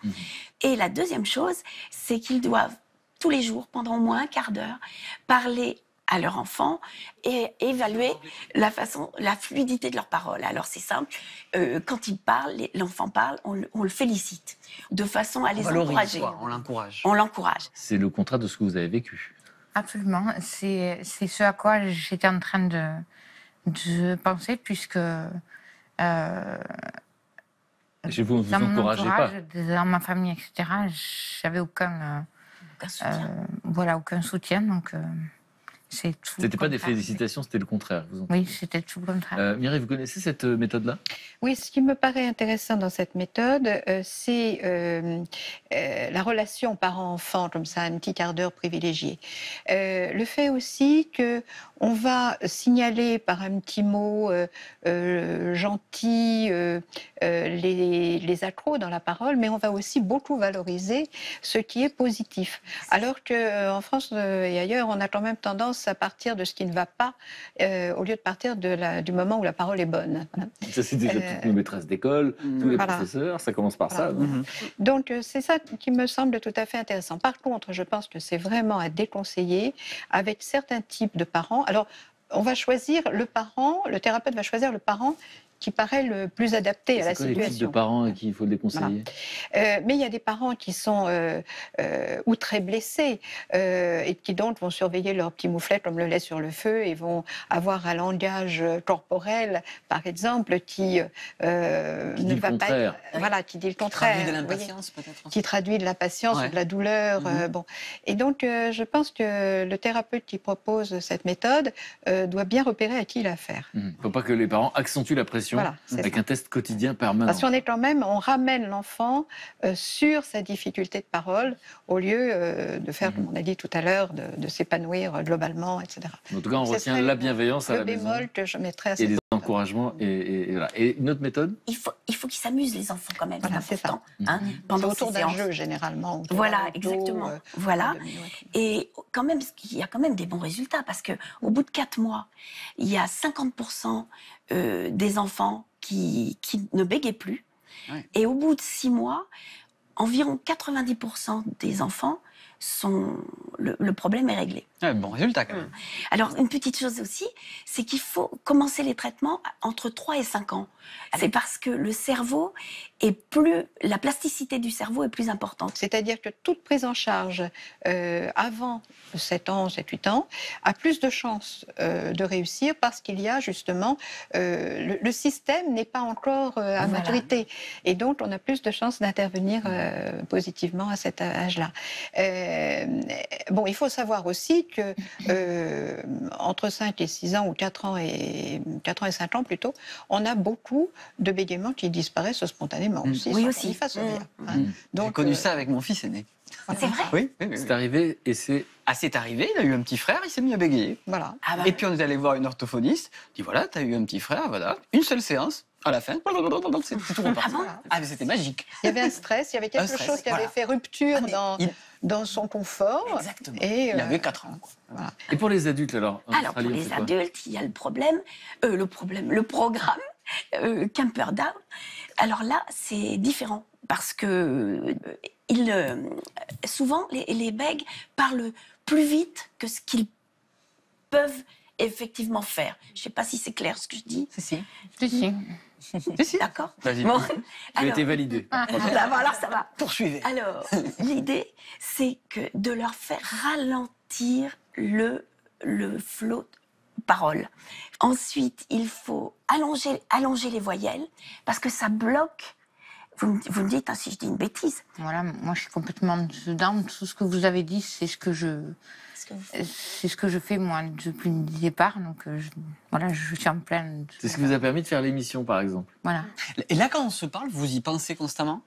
S13: Et la deuxième chose, c'est qu'ils doivent, tous les jours, pendant au moins un quart d'heure, parler à leur enfant et évaluer la fluidité de leurs paroles. Alors c'est simple, quand il parle, l'enfant parle, on le félicite, de façon à les encourager.
S11: On l'encourage.
S13: On l'encourage.
S2: C'est le contraire de ce que vous avez vécu.
S4: Absolument, c'est ce à quoi j'étais en train de penser, puisque
S2: vous
S4: dans mon
S2: encouragez pas.
S4: Dans ma famille, etc., j'avais aucun soutien, donc...
S2: C'était pas des félicitations, c'était le contraire.
S4: Oui, c'était tout le contraire.
S2: Mireille, vous connaissez cette méthode-là?
S5: Oui, ce qui me paraît intéressant dans cette méthode, c'est la relation parent-enfant, comme ça, un petit quart d'heure privilégié. Le fait aussi qu'on va signaler par un petit mot gentil les accros dans la parole, mais on va aussi beaucoup valoriser ce qui est positif. Alors qu'en France et ailleurs, on a quand même tendance à partir de ce qui ne va pas, au lieu de partir du moment où la parole est bonne. Voilà.
S2: Ça, c'est déjà toutes nos maîtresses d'école, tous les professeurs, ça commence par ça.
S5: Donc, c'est ça qui me semble tout à fait intéressant. Par contre, je pense que c'est vraiment à déconseiller avec certains types de parents. Alors, on va choisir le thérapeute va choisir le parent qui paraît le plus adapté à la situation. C'est quoi les types de
S2: parents à qui il faut déconseiller?
S5: Mais il y a des parents qui sont ou très blessés et qui donc vont surveiller leur petit mouflet comme le lait sur le feu et vont avoir un langage corporel, par exemple, qui ne va pas être, voilà, qui dit le contraire,
S11: traduit de l'impatience peut-être,
S5: qui traduit de l'impatience ou de la douleur. Bon, et donc je pense que le thérapeute qui propose cette méthode doit bien repérer à qui il a affaire.
S2: Il ne faut pas que les parents accentuent la pression. Avec un test quotidien permanent.
S5: Parce qu'on est quand même, on ramène l'enfant sur sa difficulté de parole au lieu de faire, comme on a dit tout à l'heure, de s'épanouir globalement, etc.
S2: En tout cas, on retient la bienveillance à la maison.
S5: Le bémol que je mettrais à
S2: et les encouragements. Et voilà. Et une autre méthode?
S13: Il faut qu'ils s'amusent, les enfants, quand même.
S5: Voilà,
S13: c'est important.
S5: C'est autour d'un jeu, généralement.
S13: Voilà, exactement. Voilà. Et quand même, il y a quand même des bons résultats, parce qu'au bout de 4 mois, il y a 50% des enfants qui ne bégaient plus. Ouais. Et au bout de 6 mois, environ 90% des enfants le problème est réglé.
S11: Ouais, bon résultat quand même.
S13: Alors, une petite chose aussi, c'est qu'il faut commencer les traitements entre 3 et 5 ans. C'est parce que le cerveau la plasticité du cerveau est plus importante.
S5: C'est-à-dire que toute prise en charge avant 7 ans, 7-8 ans, a plus de chances de réussir parce qu'il y a justement, le système n'est pas encore à maturité. Et donc, on a plus de chances d'intervenir positivement à cet âge-là. Bon, il faut savoir aussi que entre 5 et 6 ans, ou 4 ans et 5 ans plutôt, on a beaucoup de bégaiements qui disparaissent spontanément aussi.
S13: Oui,
S5: sans
S13: aussi.
S5: qu'on y fasse rien, hein.
S11: J'ai connu ça avec mon fils aîné.
S13: C'est vrai?
S11: Oui.
S2: C'est arrivé et c'est...
S11: Ah, c'est arrivé, il a eu un petit frère, il s'est mis à bégayer.
S5: Voilà.
S13: Ah bah.
S11: Et puis on est allé voir une orthophoniste, il dit voilà, t'as eu un petit frère, voilà, une seule séance, à la fin, c'est tout reparti. Ah, mais c'était magique.
S5: Il y avait un stress, il y avait quelque chose qui avait fait rupture dans son confort.
S11: Exactement.
S5: Et,
S11: il avait 4 ans. Quoi.
S5: Voilà.
S2: Et pour les adultes alors en
S13: Alors, pour
S2: Australie, on
S13: les
S2: fait quoi?
S13: adultes, il y a le programme Camperdown. Alors là, c'est différent parce que souvent, les bègues parlent plus vite que ce qu'ils peuvent effectivement faire. Je ne sais pas si c'est clair ce que je dis.
S10: Si.
S13: D'accord.
S2: Vas-y,
S13: Bon,
S2: tu as été validé.
S13: alors ça va.
S11: Poursuivez.
S13: Alors, l'idée, c'est que de leur faire ralentir le flot de paroles. Ensuite, il faut allonger les voyelles parce que ça bloque. Vous me dites hein, si je dis une bêtise.
S4: Voilà, moi je suis complètement dedans. Tout ce que vous avez dit, c'est ce que je fais moi depuis le départ. Donc voilà, je suis en pleine.
S2: C'est ce qui vous a permis de faire l'émission, par exemple.
S4: Voilà.
S11: Et là, quand on se parle, vous y pensez constamment?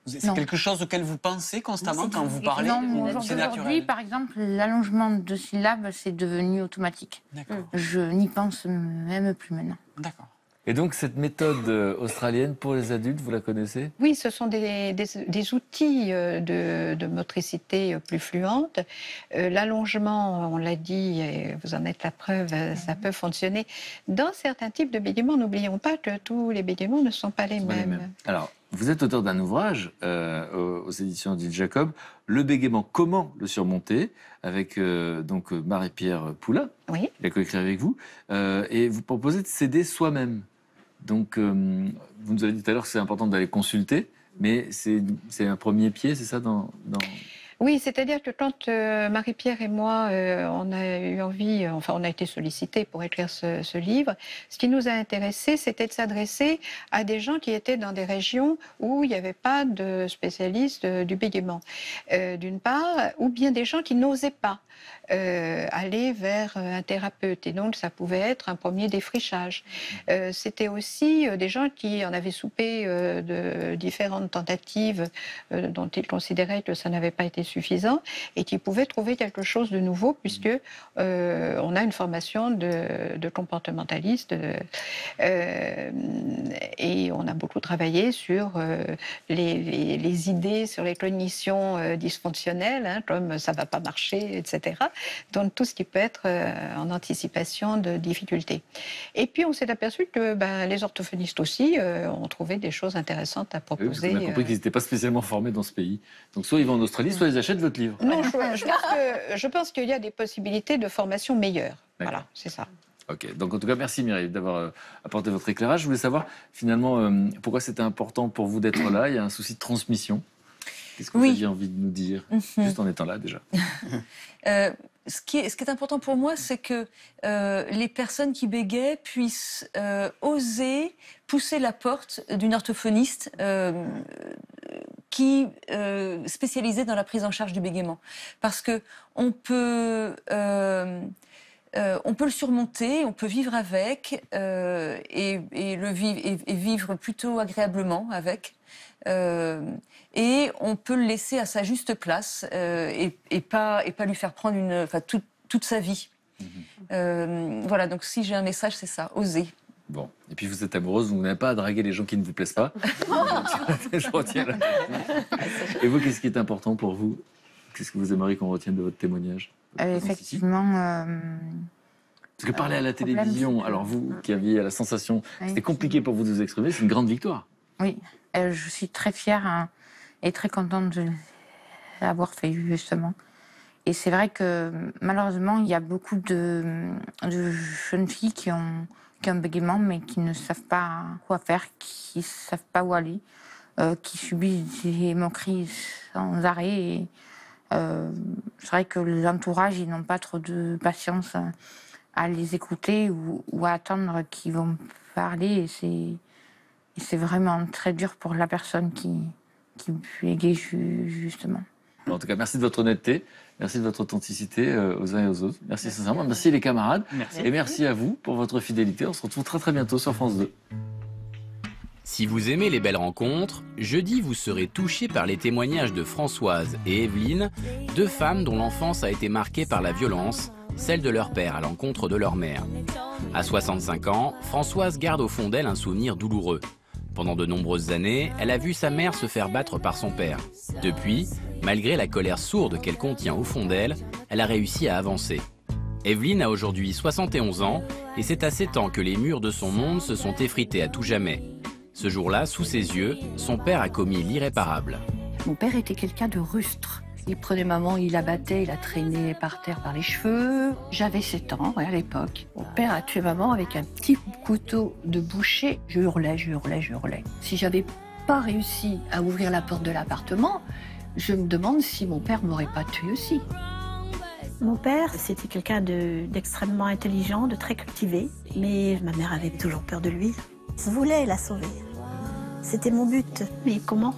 S11: C'est quelque chose auquel vous pensez constamment quand vous parlez?
S4: Non, aujourd'hui, par exemple, l'allongement de syllabes, c'est devenu automatique. Je n'y pense même plus maintenant.
S11: D'accord.
S2: Et donc cette méthode australienne pour les adultes, vous la connaissez?
S5: Oui, ce sont des outils de motricité plus fluente. L'allongement, on l'a dit, et vous en êtes la preuve, ça peut fonctionner. Dans certains types de bégaiements, n'oublions pas que tous les bégaiements ne sont pas les mêmes.
S2: Alors, vous êtes auteur d'un ouvrage aux éditions d'Il Jacob, Le bégaiement, comment le surmonter, avec donc Marie-Pierre Poulin,
S5: oui.
S2: qui a coécrit avec vous, et vous proposez de s'aider soi-même. Donc, vous nous avez dit tout à l'heure que c'est important d'aller consulter, mais c'est un premier pied, c'est ça
S5: Oui, c'est-à-dire que quand Marie-Pierre et moi, on a eu envie, enfin on a été sollicités pour écrire ce livre, ce qui nous a intéressés, c'était de s'adresser à des gens qui étaient dans des régions où il n'y avait pas de spécialistes du bégaiement, d'une part, ou bien des gens qui n'osaient pas aller vers un thérapeute. Et donc, ça pouvait être un premier défrichage. C'était aussi des gens qui en avaient soupé de différentes tentatives dont ils considéraient que ça n'avait pas été suffisant et qui pouvaient trouver quelque chose de nouveau puisque on a une formation de comportementaliste et on a beaucoup travaillé sur les idées, sur les cognitions dysfonctionnelles, hein, comme ça ne va pas marcher, etc. Donc tout ce qui peut être en anticipation de difficultés. Et puis on s'est aperçu que les orthophonistes aussi ont trouvé des choses intéressantes à proposer.
S2: Oui, parce qu'on a compris qu'ils n'étaient pas spécialement formés dans ce pays. Donc soit ils vont en Australie, soit ils achètent votre livre.
S5: Non, je pense qu'il y a des possibilités de formation meilleures. Voilà, c'est ça.
S2: Ok, donc en tout cas, merci Mireille d'avoir apporté votre éclairage. Je voulais savoir finalement pourquoi c'était important pour vous d'être là. Il y a un souci de transmission. Qu'est-ce que vous aviez envie de nous dire, juste en étant là déjà?
S10: Ce qui est important pour moi, c'est que les personnes qui bégayent puissent oser pousser la porte d'une orthophoniste qui spécialisée dans la prise en charge du bégaiement. Parce que on peut le surmonter, on peut vivre avec et vivre plutôt agréablement avec. Et on peut le laisser à sa juste place et pas lui faire prendre toute sa vie. Voilà, donc si j'ai un message, c'est ça, oser.
S2: Bon, et puis vous êtes amoureuse, vous n'avez pas à draguer les gens qui ne vous plaisent pas. Je retiens là. Et vous, qu'est-ce qui est important pour vous? Qu'est-ce que vous aimeriez qu'on retienne de votre témoignage?
S4: Effectivement...
S2: Parce que parler à la télévision, alors vous qui aviez la sensation que c'était compliqué pour vous de vous exprimer, c'est une grande victoire.
S4: Oui, je suis très fière et très contente de l'avoir fait, justement. Et c'est vrai que malheureusement, il y a beaucoup de jeunes filles qui ont un bégaiement, mais qui ne savent pas quoi faire, qui ne savent pas où aller, qui subissent des moqueries sans arrêt. Et, c'est vrai que l'entourage, ils n'ont pas trop de patience à les écouter ou à attendre qu'ils vont parler. Et c'est vraiment très dur pour la personne qui bégaye, justement.
S2: En tout cas, merci de votre honnêteté. Merci de votre authenticité aux uns et aux autres. Merci sincèrement. Merci les camarades.
S14: Merci.
S2: Et merci à vous pour votre fidélité. On se retrouve très bientôt sur France 2.
S14: Si vous aimez les belles rencontres, jeudi vous serez touchés par les témoignages de Françoise et Evelyne, deux femmes dont l'enfance a été marquée par la violence, celle de leur père à l'encontre de leur mère. À 65 ans, Françoise garde au fond d'elle un souvenir douloureux. Pendant de nombreuses années, elle a vu sa mère se faire battre par son père. Depuis, malgré la colère sourde qu'elle contient au fond d'elle, elle a réussi à avancer. Evelyne a aujourd'hui 71 ans et c'est à 7 ans que les murs de son monde se sont effrités à tout jamais. Ce jour-là, sous ses yeux, son père a commis l'irréparable.
S15: Mon père était quelqu'un de rustre. Il prenait maman, il la battait, il la traînait par terre par les cheveux. J'avais 7 ans à l'époque. Mon père a tué maman avec un petit couteau de boucher. Je hurlais. Si j'avais pas réussi à ouvrir la porte de l'appartement, je me demande si mon père m'aurait pas tué aussi.
S16: Mon père, c'était quelqu'un d'extrêmement intelligent, de très cultivé. Mais ma mère avait toujours peur de lui. Je voulais la sauver. C'était mon but. Mais comment ?